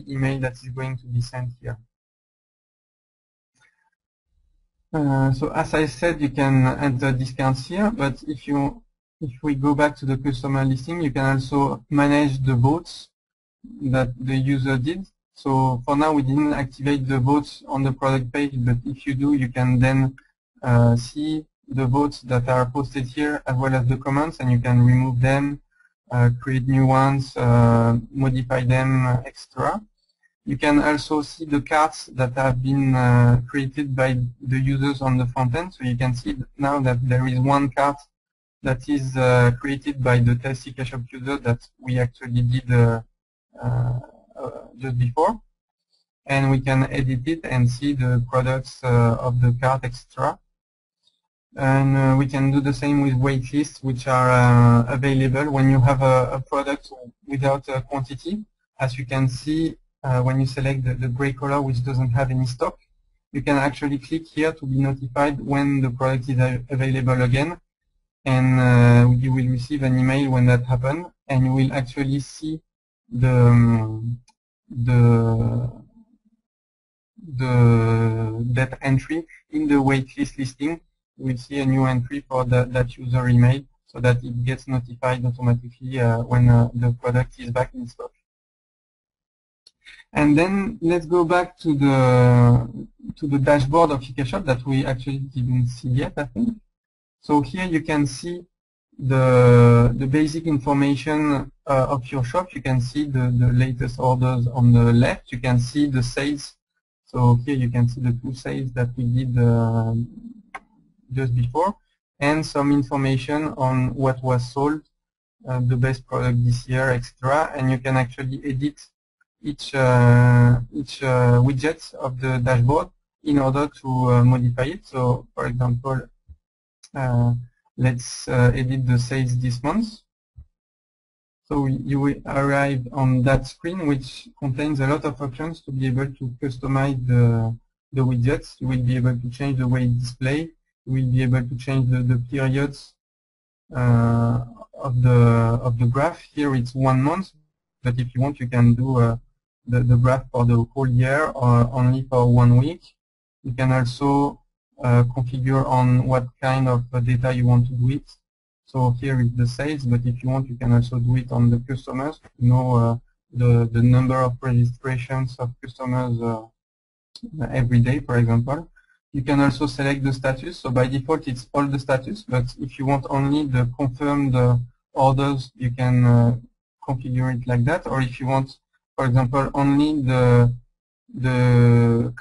email that is going to be sent here. So as I said, you can enter discounts here, but if we go back to the customer listing, you can also manage the votes that the user did. So for now, we didn't activate the votes on the product page, but if you do, you can then see the votes that are posted here as well as the comments, and you can remove them, create new ones, modify them extra. You can also see the cards that have been created by the users on the front end. So you can see now that there is one card that is created by the test HikaShop user that we actually did just before. And we can edit it and see the products of the card extra. And we can do the same with waitlists, which are available when you have a product without a quantity. As you can see, when you select the gray color which doesn't have any stock, you can actually click here to be notified when the product is available again, and you will receive an email when that happens, and you will actually see that entry in the waitlist listing. You will see a new entry for that user email, so that it gets notified automatically when the product is back in stock. And then let's go back to the dashboard of HikaShop that we actually didn't see yet, I think. So here you can see the basic information of your shop. You can see the latest orders on the left. You can see the sales. So here you can see the 2 sales that we did just before, and some information on what was sold, the best product this year, extra, and you can actually edit each widget of the dashboard in order to modify it. So, for example, let's edit the sales this month. So you will arrive on that screen, which contains a lot of options to be able to customize the widgets. You will be able to change the way it displays. You will be able to change the periods of the graph. Here it's 1 month, but if you want, you can do the graph for the whole year or only for 1 week. You can also configure on what kind of data you want to do it. So here is the sales, but if you want, you can also do it on the customers. You know the number of registrations of customers every day, for example. You can also select the status. So by default, it's all the status, but if you want only the confirmed orders, you can configure it like that. Or if you want, for example, only the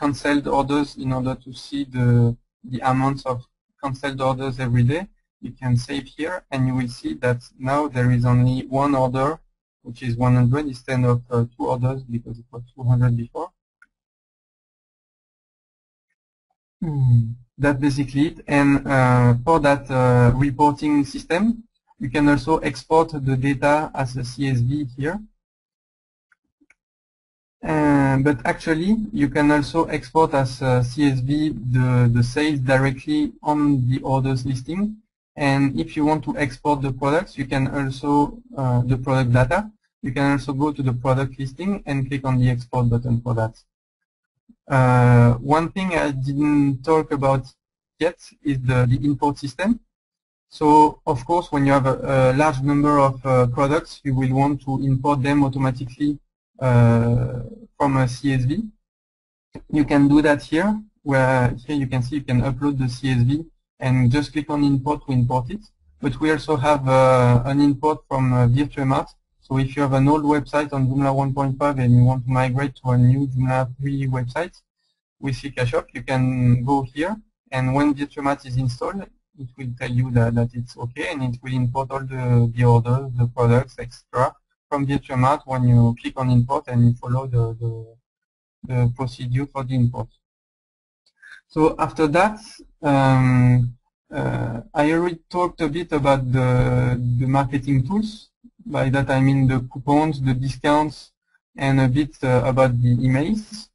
cancelled orders in order to see the amounts of cancelled orders every day, you can save here, and you will see that now there is only 1 order, which is 100 instead of 2 orders because it was 200 before. That's basically it. And for that reporting system, you can also export the data as a CSV here. But actually, you can also export as a CSV the sales directly on the orders listing. And if you want to export the products, you can also, the product data, you can also go to the product listing and click on the export button for that. One thing I didn't talk about yet is the import system. So, of course, when you have a large number of products, you will want to import them automatically from a CSV. You can do that here, where here you can see you can upload the CSV and just click on import to import it. But we also have an import from Virtuemart. So if you have an old website on Joomla 1.5 and you want to migrate to a new Joomla 3 website with HikaShop, you can go here, and when Virtuemart is installed, it will tell you that it's okay, and it will import all the orders, the products, etc. from Virtuemart when you click on import and you follow the procedure for the import. So after that, I already talked a bit about the marketing tools. By that I mean the coupons, the discounts, and a bit about the emails.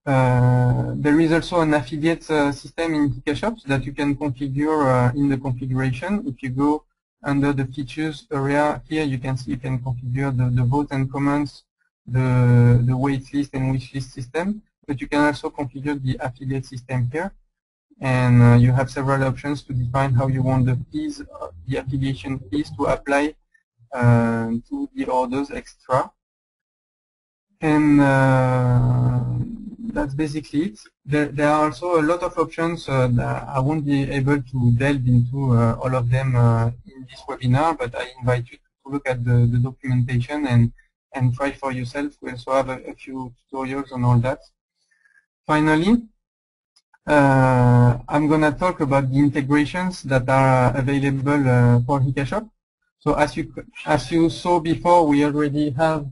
There is also an affiliate system in HikaShop that you can configure in the configuration. If you go under the features area here, you can see you can configure the vote and comments, the waitlist and wishlist system. But you can also configure the affiliate system here. And you have several options to define how you want the fees, the affiliation fees to apply to the orders extra. And that's basically it. There are also a lot of options that I won't be able to delve into all of them in this webinar, but I invite you to look at the documentation and try for yourself. We also have a few tutorials on all that. Finally, I'm going to talk about the integrations that are available for HikaShop. So as you saw before, we already have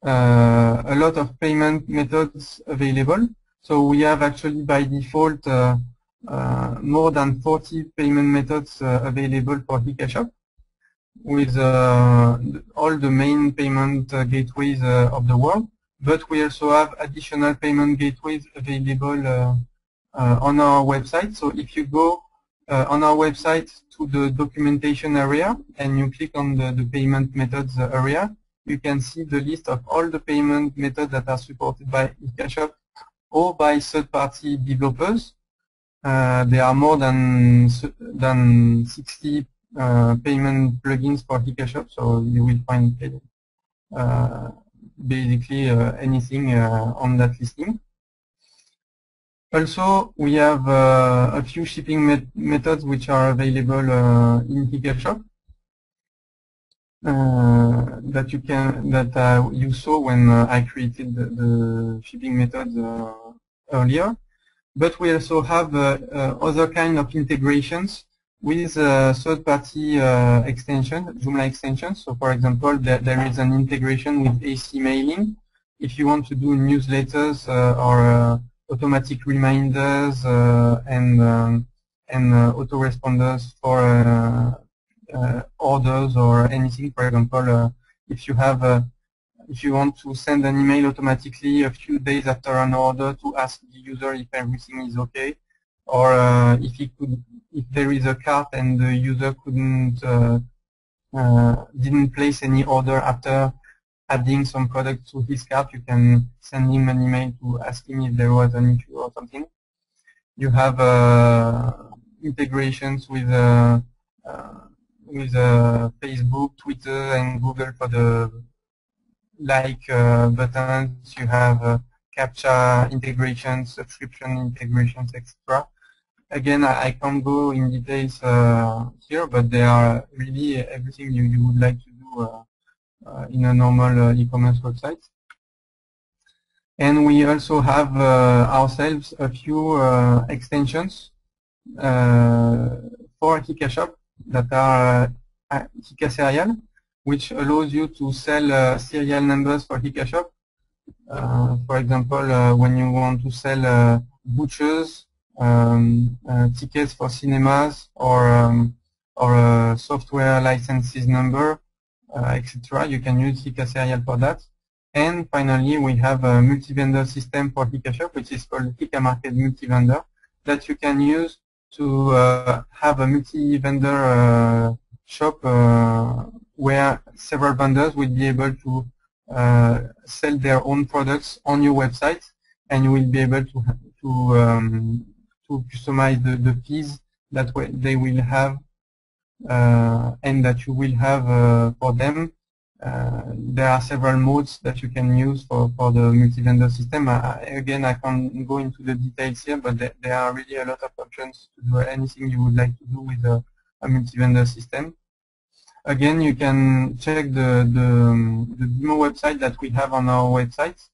a lot of payment methods available. So we have actually by default more than 40 payment methods available for HikaShop with all the main payment gateways of the world. But we also have additional payment gateways available on our website. So if you go on our website to the documentation area and you click on the payment methods area, you can see the list of all the payment methods that are supported by HikaShop or by third-party developers. There are more than 60 payment plugins for HikaShop, so you will find basically anything on that listing. Also, we have a few shipping methods which are available in HikaShop that you saw when I created the shipping methods earlier. But we also have other kind of integrations with third-party extension, Joomla extensions. So, for example, there is an integration with AC mailing. If you want to do newsletters or automatic reminders and autoresponders for orders or anything. For example, if you want to send an email automatically a few days after an order to ask the user if everything is okay, or if there is a cart and the user didn't place any order after adding some product to his cart, you can send him an email to ask him if there was an issue or something. You have integrations with Facebook, Twitter, and Google for the like buttons. You have CAPTCHA integrations, subscription integrations, etc. Again, I can't go in details here, but they are really everything you would like to do in a normal e-commerce website. And we also have ourselves a few extensions for HikaShop that are HikaSerial, which allows you to sell serial numbers for HikaShop. For example, when you want to sell vouchers, tickets for cinemas, or software licenses number, etc., you can use HikaSerial for that. And finally, we have a multi-vendor system for HikaShop, which is called HikaMarket Multi-Vendor, that you can use to have a multi-vendor shop where several vendors will be able to sell their own products on your website, and you will be able to customize the fees that they will have and that you will have for them. There are several modes that you can use for the multi-vendor system. Again, I can't go into the details here, but there are really a lot of options to do anything you would like to do with a multi-vendor system. Again, you can check the demo website that we have on our website.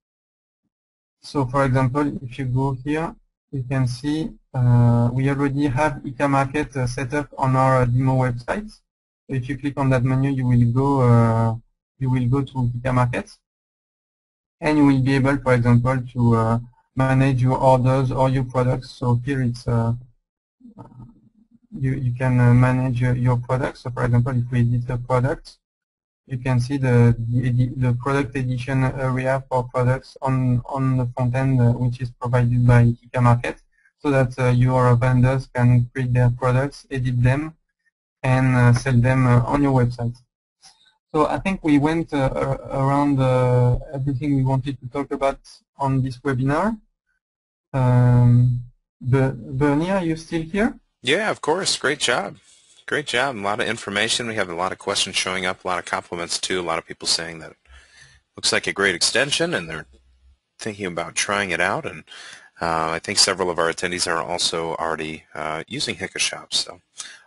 So, for example, if you go here, you can see we already have HikaMarket set up on our demo website. So if you click on that menu, you will go to HikaMarket, and you will be able, for example, to manage your orders or your products. So here it's you can manage your products. So for example, if we edit a product, you can see the product edition area for products on the front end, which is provided by HikaMarket, so that your vendors can create their products, edit them, and sell them on your website. So I think we went around everything we wanted to talk about on this webinar. Bernie, are you still here? Yeah, of course. Great job. Great job. A lot of information. We have a lot of questions showing up, a lot of compliments too. A lot of people saying that it looks like a great extension and they're thinking about trying it out. And I think several of our attendees are also already using HikaShop. So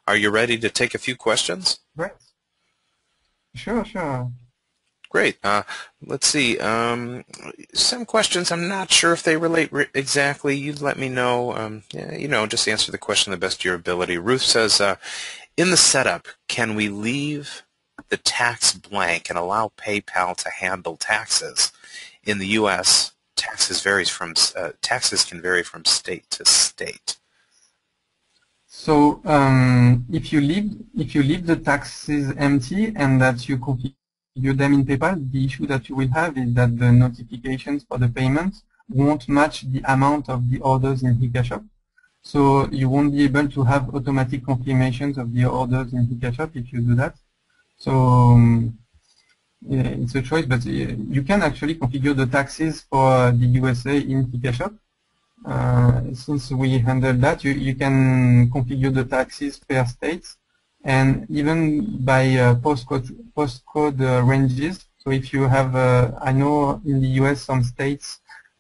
are you ready to take a few questions? Right. Sure. Great. Let's see. Some questions, I'm not sure if they relate exactly. You let me know. Yeah, just answer the question to the best of your ability. Ruth says, in the setup, can we leave the tax blank and allow PayPal to handle taxes? In the U.S., taxes can vary from state to state. So if you leave the taxes empty and that you configure them in PayPal, the issue that you will have is that the notifications for the payments won't match the amount of the orders in HikaShop. So you won't be able to have automatic confirmations of the orders in HikaShop if you do that. So yeah, it's a choice, but you can actually configure the taxes for the USA in HikaShop. Since we handle that, you can configure the taxes per state and even by postcode ranges. So if you have, I know in the US some states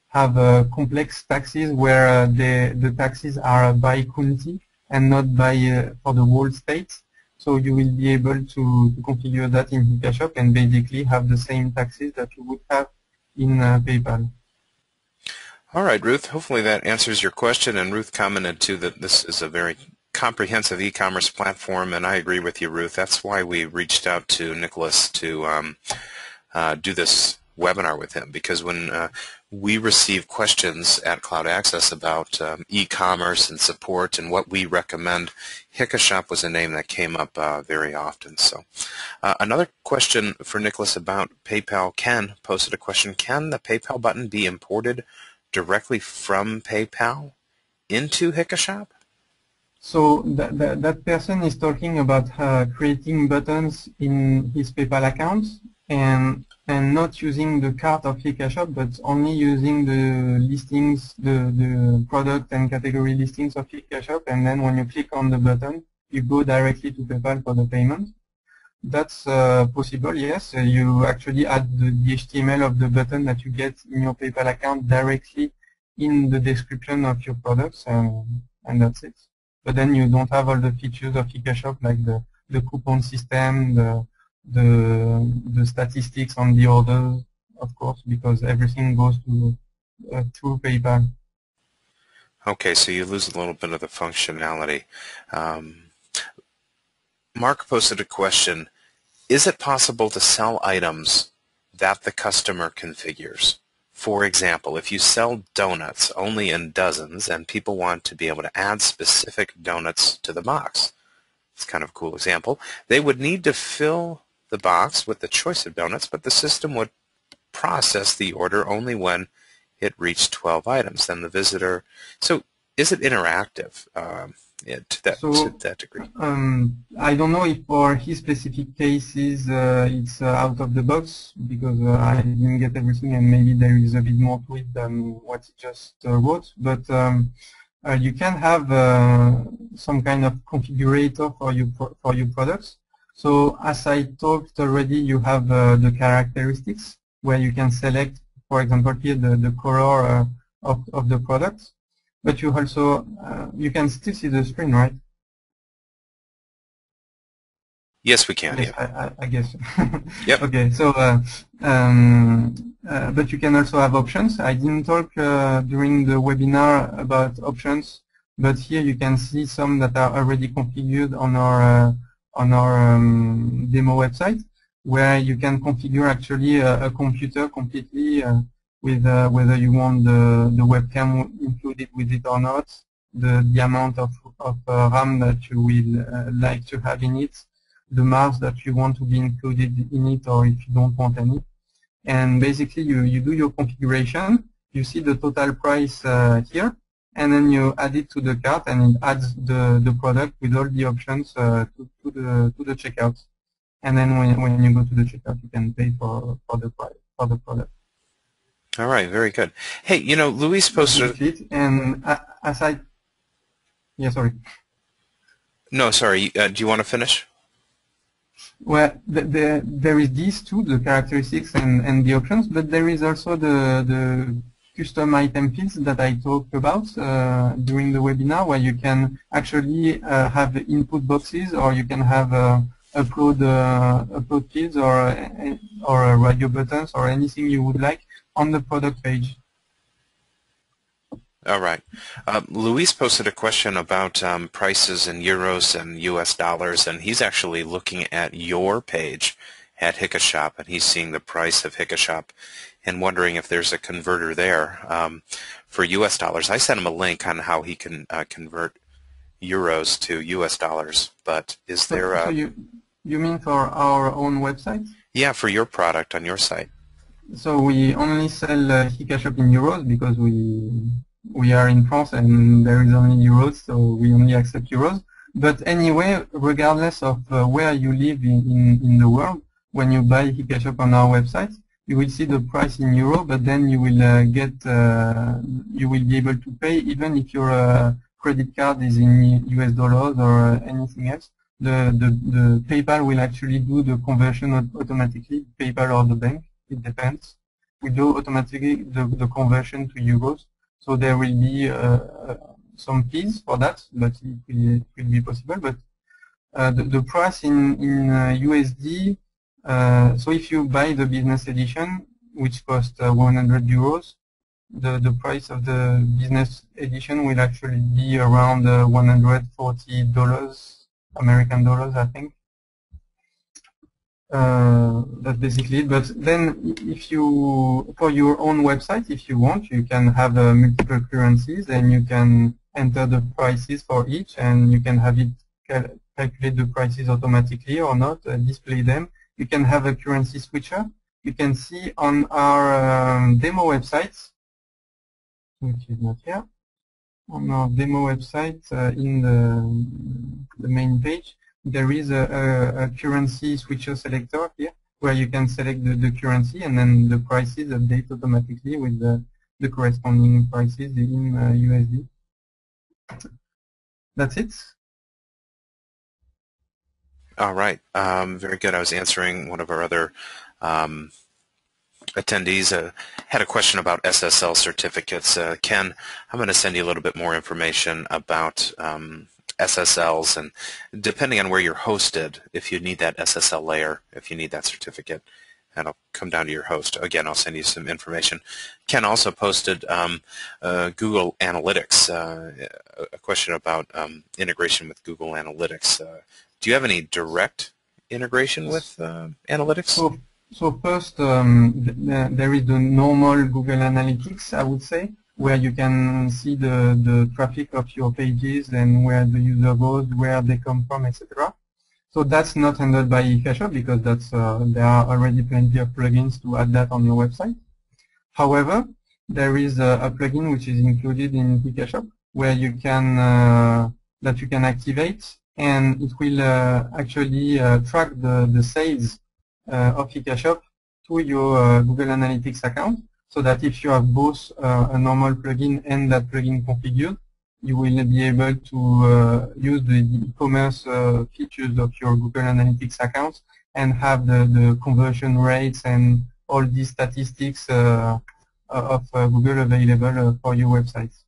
have complex taxes where the taxes are by county and not by for the whole state. So you will be able to configure that in HikaShop and basically have the same taxes that you would have in PayPal. All right, Ruth. Hopefully that answers your question. And Ruth commented too that this is a very comprehensive e-commerce platform, and I agree with you, Ruth. That's why we reached out to Nicholas to do this webinar with him, because when we receive questions at Cloud Access about e-commerce and support and what we recommend, HikaShop was a name that came up very often. So another question for Nicholas about PayPal. Ken posted a question. Can the PayPal button be imported directly from PayPal into HikaShop? So that person is talking about creating buttons in his PayPal account and not using the cart of HikaShop, but only using the listings, the product and category listings of HikaShop, and then when you click on the button, you go directly to PayPal for the payment. That's possible, yes. You actually add the HTML of the button that you get in your PayPal account directly in the description of your products, and that's it. But then you don't have all the features of HikaShop, like the coupon system, the statistics on the orders, of course, because everything goes through PayPal. Okay, so you lose a little bit of the functionality. Mark posted a question. Is it possible to sell items that the customer configures? For example, if you sell donuts only in dozens and people want to be able to add specific donuts to the box, it's kind of a cool example, they would need to fill the box with the choice of donuts, but the system would process the order only when it reached 12 items. Then the visitor, so is it interactive to that degree? I don't know if for his specific cases it's out of the box, because I didn't get everything and maybe there is a bit more to it than what he just wrote. But You can have some kind of configurator for your products. So as I talked already, you have the characteristics where you can select, for example, here the color of the product. But you also you can still see the screen, right? Yes, we can. Yes, Yeah. I guess. Yep. Okay, so but you can also have options. I didn't talk during the webinar about options, but here you can see some that are already configured on our demo website, where you can configure actually a computer completely with whether you want the webcam included with it or not, the amount of RAM that you will like to have in it, the marks that you want to be included in it or if you don't want any. And basically you do your configuration, you see the total price here, and then you add it to the cart and it adds the product with all the options to the checkout. And then when you go to the checkout, you can pay for the price for the product. All right, very good. Hey, you know, Luis posted. And as I, yeah, sorry. No, sorry. Do you want to finish? Well, there is these two, the characteristics and the options, but there is also the custom item fields that I talked about during the webinar, where you can actually have input boxes, or you can have upload fields, or radio buttons, or anything you would like on the product page. All right. Luis posted a question about prices in euros and US dollars, and he's actually looking at your page at HikaShop, and he's seeing the price of HikaShop and wondering if there's a converter there for US dollars. I sent him a link on how he can convert euros to US dollars, but is there a... So you mean for our own website? Yeah, for your product on your site. So we only sell HikaShop in euros because we are in France and there is only euros, so we only accept euros. But anyway, regardless of where you live in the world, when you buy HikaShop on our website, you will see the price in euro, but then you will you will be able to pay even if your credit card is in US dollars or anything else. The PayPal will actually do the conversion automatically, PayPal or the bank, it depends. We do automatically the conversion to euros. So there will be some fees for that, but it will be possible. But the price in USD, so if you buy the business edition, which costs 100 euros, the price of the business edition will actually be around $140, American dollars, I think. That's basically it. But then if you, for your own website, if you want, you can have multiple currencies and you can enter the prices for each, and you can have it calculate the prices automatically or not, display them. You can have a currency switcher. You can see on our demo websites, which is not here, on our demo website in the main page, there is a currency switcher selector here, where you can select the currency and then the prices update automatically with the corresponding prices in USD. That's it. All right. Very good. I was answering one of our other attendees had a question about SSL certificates. Ken, I'm going to send you a little bit more information about SSLs, and depending on where you're hosted, if you need that SSL layer, if you need that certificate, that'll come down to your host. Again, I'll send you some information. Ken also posted Google Analytics, a question about integration with Google Analytics. Do you have any direct integration with Analytics? So first, there is the normal Google Analytics, I would say, where you can see the traffic of your pages and where the user goes, where they come from, etc. So that's not handled by HikaShop because that's there are already plenty of plugins to add that on your website. However, there is a plugin which is included in HikaShop where you can that you can activate, and it will actually track the sales of HikaShop to your Google Analytics account, so that if you have both a normal plugin and that plugin configured, you will be able to use the e-commerce features of your Google Analytics account and have the conversion rates and all these statistics of Google available for your websites.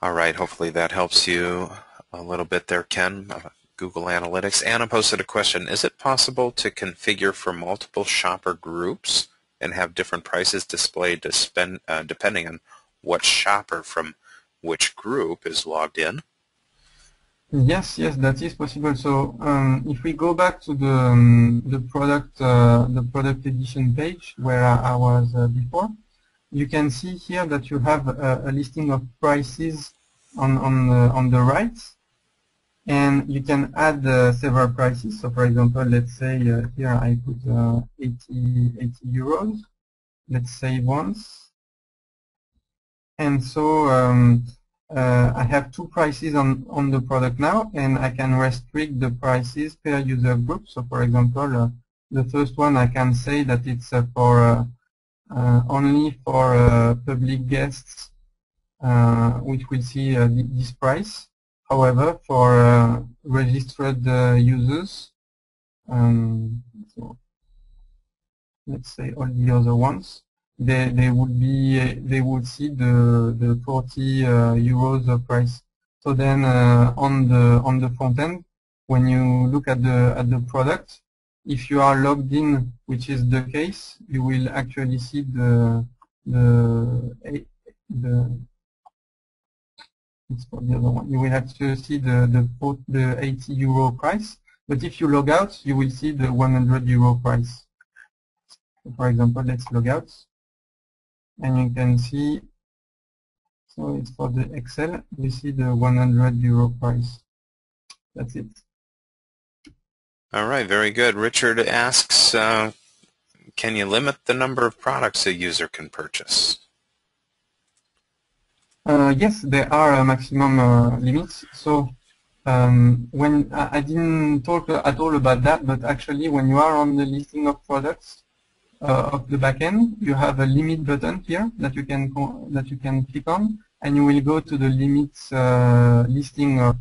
All right, hopefully that helps you a little bit there, Ken. Google Analytics. Anna posted a question. Is it possible to configure for multiple shopper groups and have different prices displayed depending on what shopper from which group is logged in? Yes, that is possible. So if we go back to the product edition page where I was before, you can see here that you have a listing of prices on the right, and you can add several prices. So for example, let's say here I put 80 euros. Let's save once, and so I have two prices on the product now, and I can restrict the prices per user group. So for example, the first one I can say that it's for only for public guests, which will see this price. However, for registered users, so let's say all the other ones, they would see the 40 euros price. So then on the front end, when you look at the product, if you are logged in, which is the case, you will actually see it's for the other one. You will actually see the 80 euro price, but if you log out, you will see the 100 euro price. So for example, let's log out, and you can see. So it's for the Excel. You see the 100 euro price. That's it. All right, very good. Richard asks, can you limit the number of products a user can purchase? Yes, there are maximum limits. So when I didn't talk at all about that, but actually when you are on the listing of products of the backend, you have a limit button here that you can click on, and you will go to the limits listing of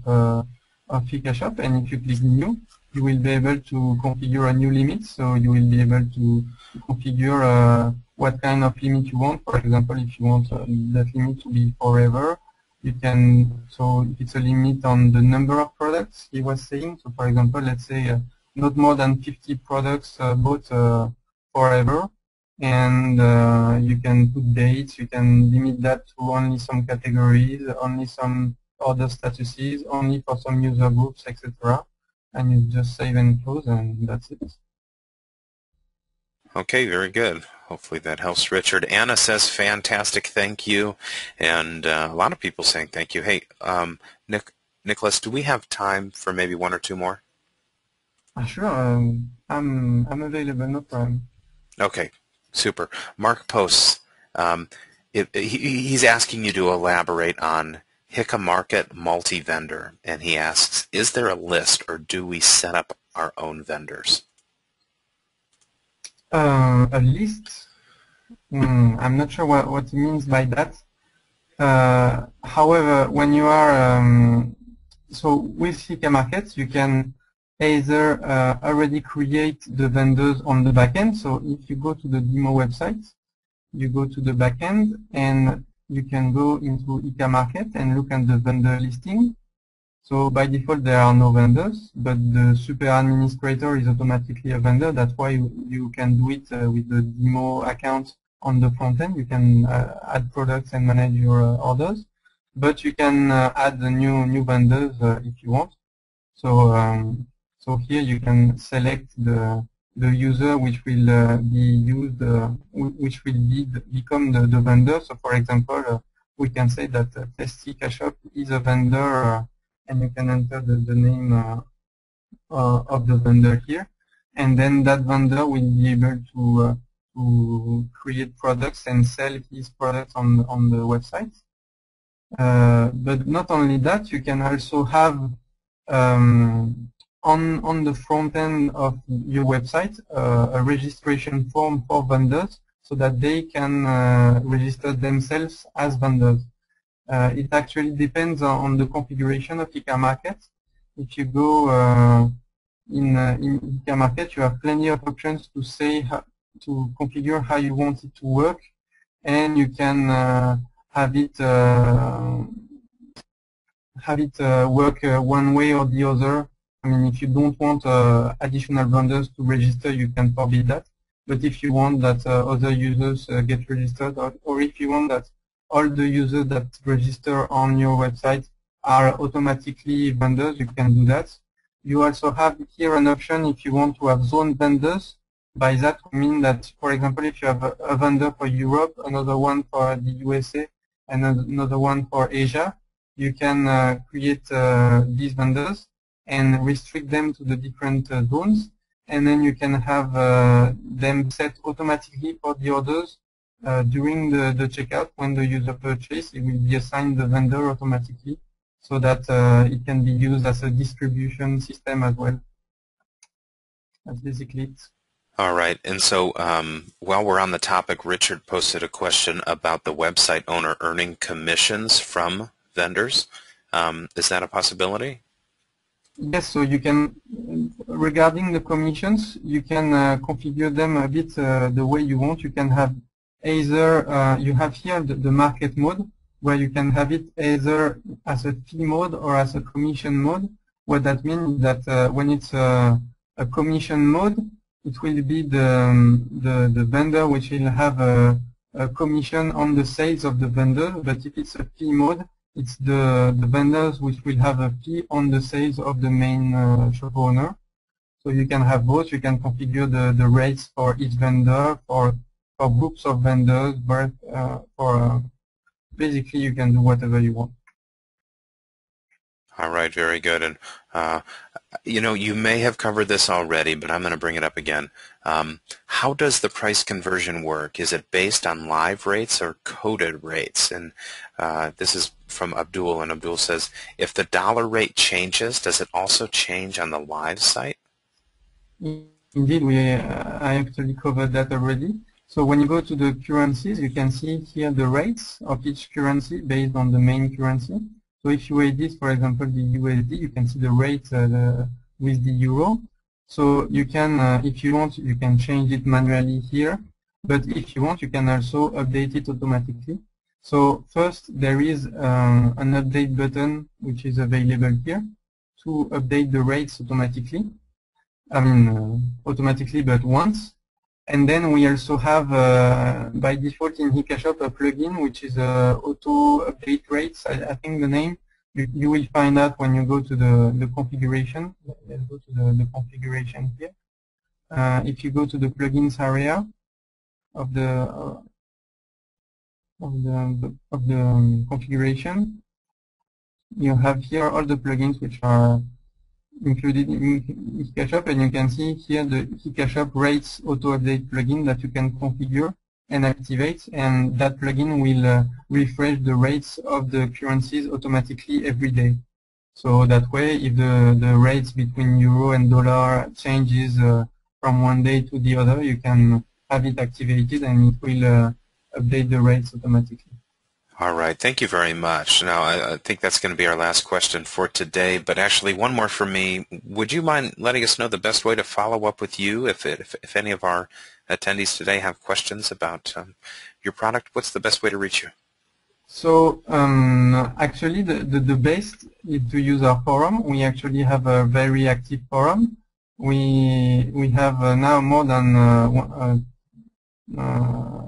HikaShop, and if you click new, you will be able to configure a new limit. So you will be able to configure what kind of limit you want. For example, if you want that limit to be forever, you can. So if it's a limit on the number of products he was saying. So for example, let's say not more than 50 products bought forever, and you can put dates. You can limit that to only some categories, only some order statuses, only for some user groups, etc. And you just save and close, and that's it. Okay, very good. Hopefully that helps, Richard. Anna says, fantastic, thank you. And a lot of people saying thank you. Hey, Nicholas, do we have time for maybe one or two more? Sure, I'm available, no problem. Okay, super. Mark posts, he's asking you to elaborate on HikaMarket multi-vendor, and he asks, is there a list or do we set up our own vendors? A list? I'm not sure what he means by that. However, when you are, so with HikaMarket, you can either already create the vendors on the backend. So if you go to the demo website, you go to the backend, and you can go into HikaMarket and look at the vendor listing. So by default, there are no vendors, but the super administrator is automatically a vendor. That's why you can do it with the demo account on the front end. You can add products and manage your orders, but you can add the new vendors if you want. So so here you can select the user which will be used, which will become the vendor. So for example, we can say that Test HikaShop is a vendor, and you can enter the name of the vendor here, and then that vendor will be able to create products and sell his products on the website. But not only that, you can also have on the front end of your website a registration form for vendors, so that they can register themselves as vendors. It actually depends on the configuration of HikaMarket. If you go in HikaMarket, you have plenty of options to say to configure how you want it to work, and you can have it work one way or the other. I mean, if you don't want additional vendors to register, you can forbid that. But if you want that other users get registered, or if you want that all the users that register on your website are automatically vendors, you can do that. You also have here an option if you want to have zone vendors. By that we mean that, for example, if you have a vendor for Europe, another one for the USA, and another one for Asia, you can create these vendors and restrict them to the different zones, and then you can have them set automatically for the orders during the checkout. When the user purchases, it will be assigned the vendor automatically, so that it can be used as a distribution system as well. That's basically it. All right, and so while we're on the topic, Richard posted a question about the website owner earning commissions from vendors. Is that a possibility? Yes, so you can, regarding the commissions, you can configure them a bit the way you want. You can have either, you have here the market mode, where you can have it either as a fee mode or as a commission mode. What that means is that when it's a commission mode, it will be the vendor which will have a commission on the sales of the vendor. But if it's a fee mode, it's the vendors which will have a fee on the sales of the main shop owner. So you can have both. You can configure the rates for each vendor, for groups of vendors, but basically you can do whatever you want. All right, very good. And you know, you may have covered this already, but I'm going to bring it up again. How does the price conversion work? Is it based on live rates or coded rates? And this is from Abdul, and Abdul says, if the dollar rate changes, does it also change on the live site? Indeed, I actually covered that already. So when you go to the currencies, you can see here the rates of each currency based on the main currency. So if you edit, for example, the USD, you can see the rate with the euro. So you can, if you want, you can change it manually here. But if you want, you can also update it automatically. So first, there is an update button which is available here to update the rates automatically. I mean, automatically, but once. And then we also have, by default in HikaShop, a plugin which is auto update rates. I think the name you will find out when you go to the configuration. Let's go to the configuration here. If you go to the plugins area of the configuration, you have here all the plugins which are included in HikaShop, and you can see here the HikaShop Rates Auto Update plugin that you can configure and activate, and that plugin will refresh the rates of the currencies automatically every day. So that way, if the rates between euro and dollar changes from one day to the other, you can have it activated and it will update the rates automatically. All right, thank you very much. Now, I think that's going to be our last question for today, but actually one more for me. Would you mind letting us know the best way to follow up with you if any of our attendees today have questions about your product? What's the best way to reach you? So actually the best is to use our forum. We actually have a very active forum. We have now more than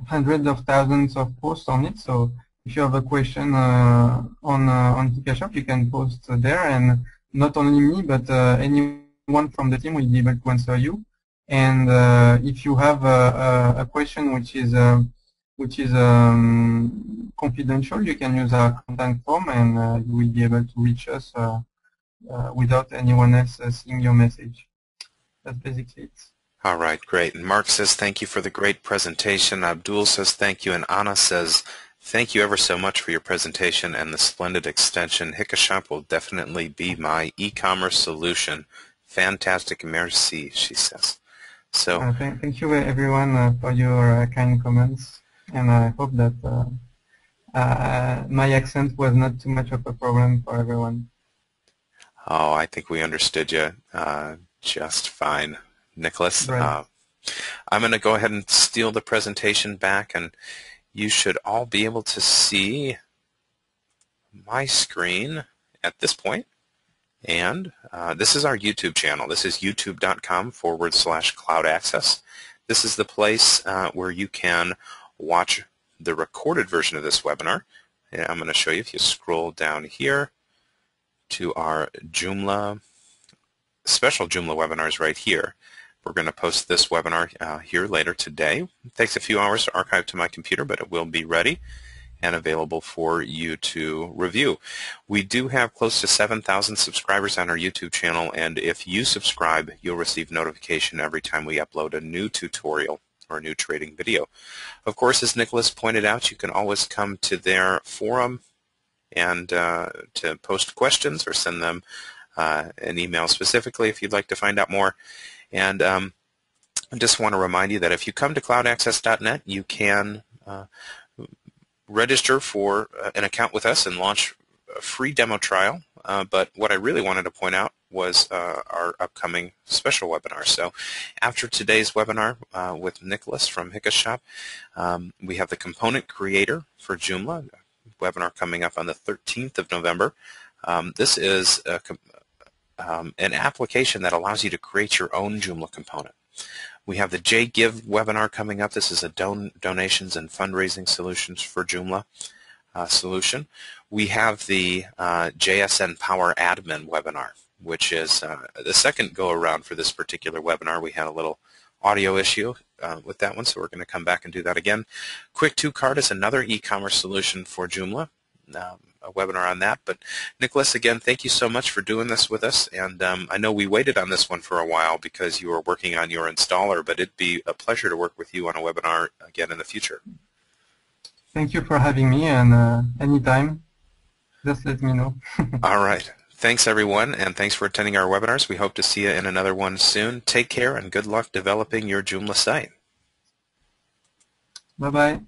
hundreds of thousands of posts on it. So if you have a question on HikaShop, you can post there, and not only me, but anyone from the team will be able to answer you. And if you have a question which is confidential, you can use our contact form, and you will be able to reach us without anyone else seeing your message. That's basically it. All right, great. And Mark says thank you for the great presentation. Abdul says thank you, and Anna says thank you ever so much for your presentation and the splendid extension. HikaShop will definitely be my e-commerce solution. Fantastic, merci, she says. So thank you everyone for your kind comments, and I hope that my accent was not too much of a problem for everyone. Oh, I think we understood you just fine, Nicholas. Great. I'm going to go ahead and steal the presentation back, and you should all be able to see my screen at this point. And this is our YouTube channel. This is youtube.com/CloudAccess. This is the place where you can watch the recorded version of this webinar. And I'm going to show you, if you scroll down here to our Joomla, special Joomla webinars right here. We're going to post this webinar here later today. It takes a few hours to archive to my computer, but it will be ready and available for you to review. We do have close to 7,000 subscribers on our YouTube channel, and if you subscribe, you'll receive notification every time we upload a new tutorial or a new trading video. Of course, as Nicholas pointed out, you can always come to their forum and to post questions or send them an email specifically if you'd like to find out more. And I just want to remind you that if you come to CloudAccess.net, you can register for an account with us and launch a free demo trial. But what I really wanted to point out was our upcoming special webinar. So after today's webinar with Nicholas from HikaShop, we have the component creator for Joomla, webinar coming up on the 13th of November. This is an application that allows you to create your own Joomla component. We have the JGive webinar coming up. This is a donations and fundraising solutions for Joomla solution. We have the JSN Power Admin webinar, which is the second go-around for this particular webinar. We had a little audio issue with that one, so we're going to come back and do that again. Quick 2 Cart is another e-commerce solution for Joomla. A webinar on that. But Nicholas, again, thank you so much for doing this with us. And I know we waited on this one for a while because you were working on your installer, but it'd be a pleasure to work with you on a webinar again in the future. Thank you for having me, and anytime, just let me know. All right. Thanks, everyone, and thanks for attending our webinars. We hope to see you in another one soon. Take care, and good luck developing your Joomla site. Bye-bye.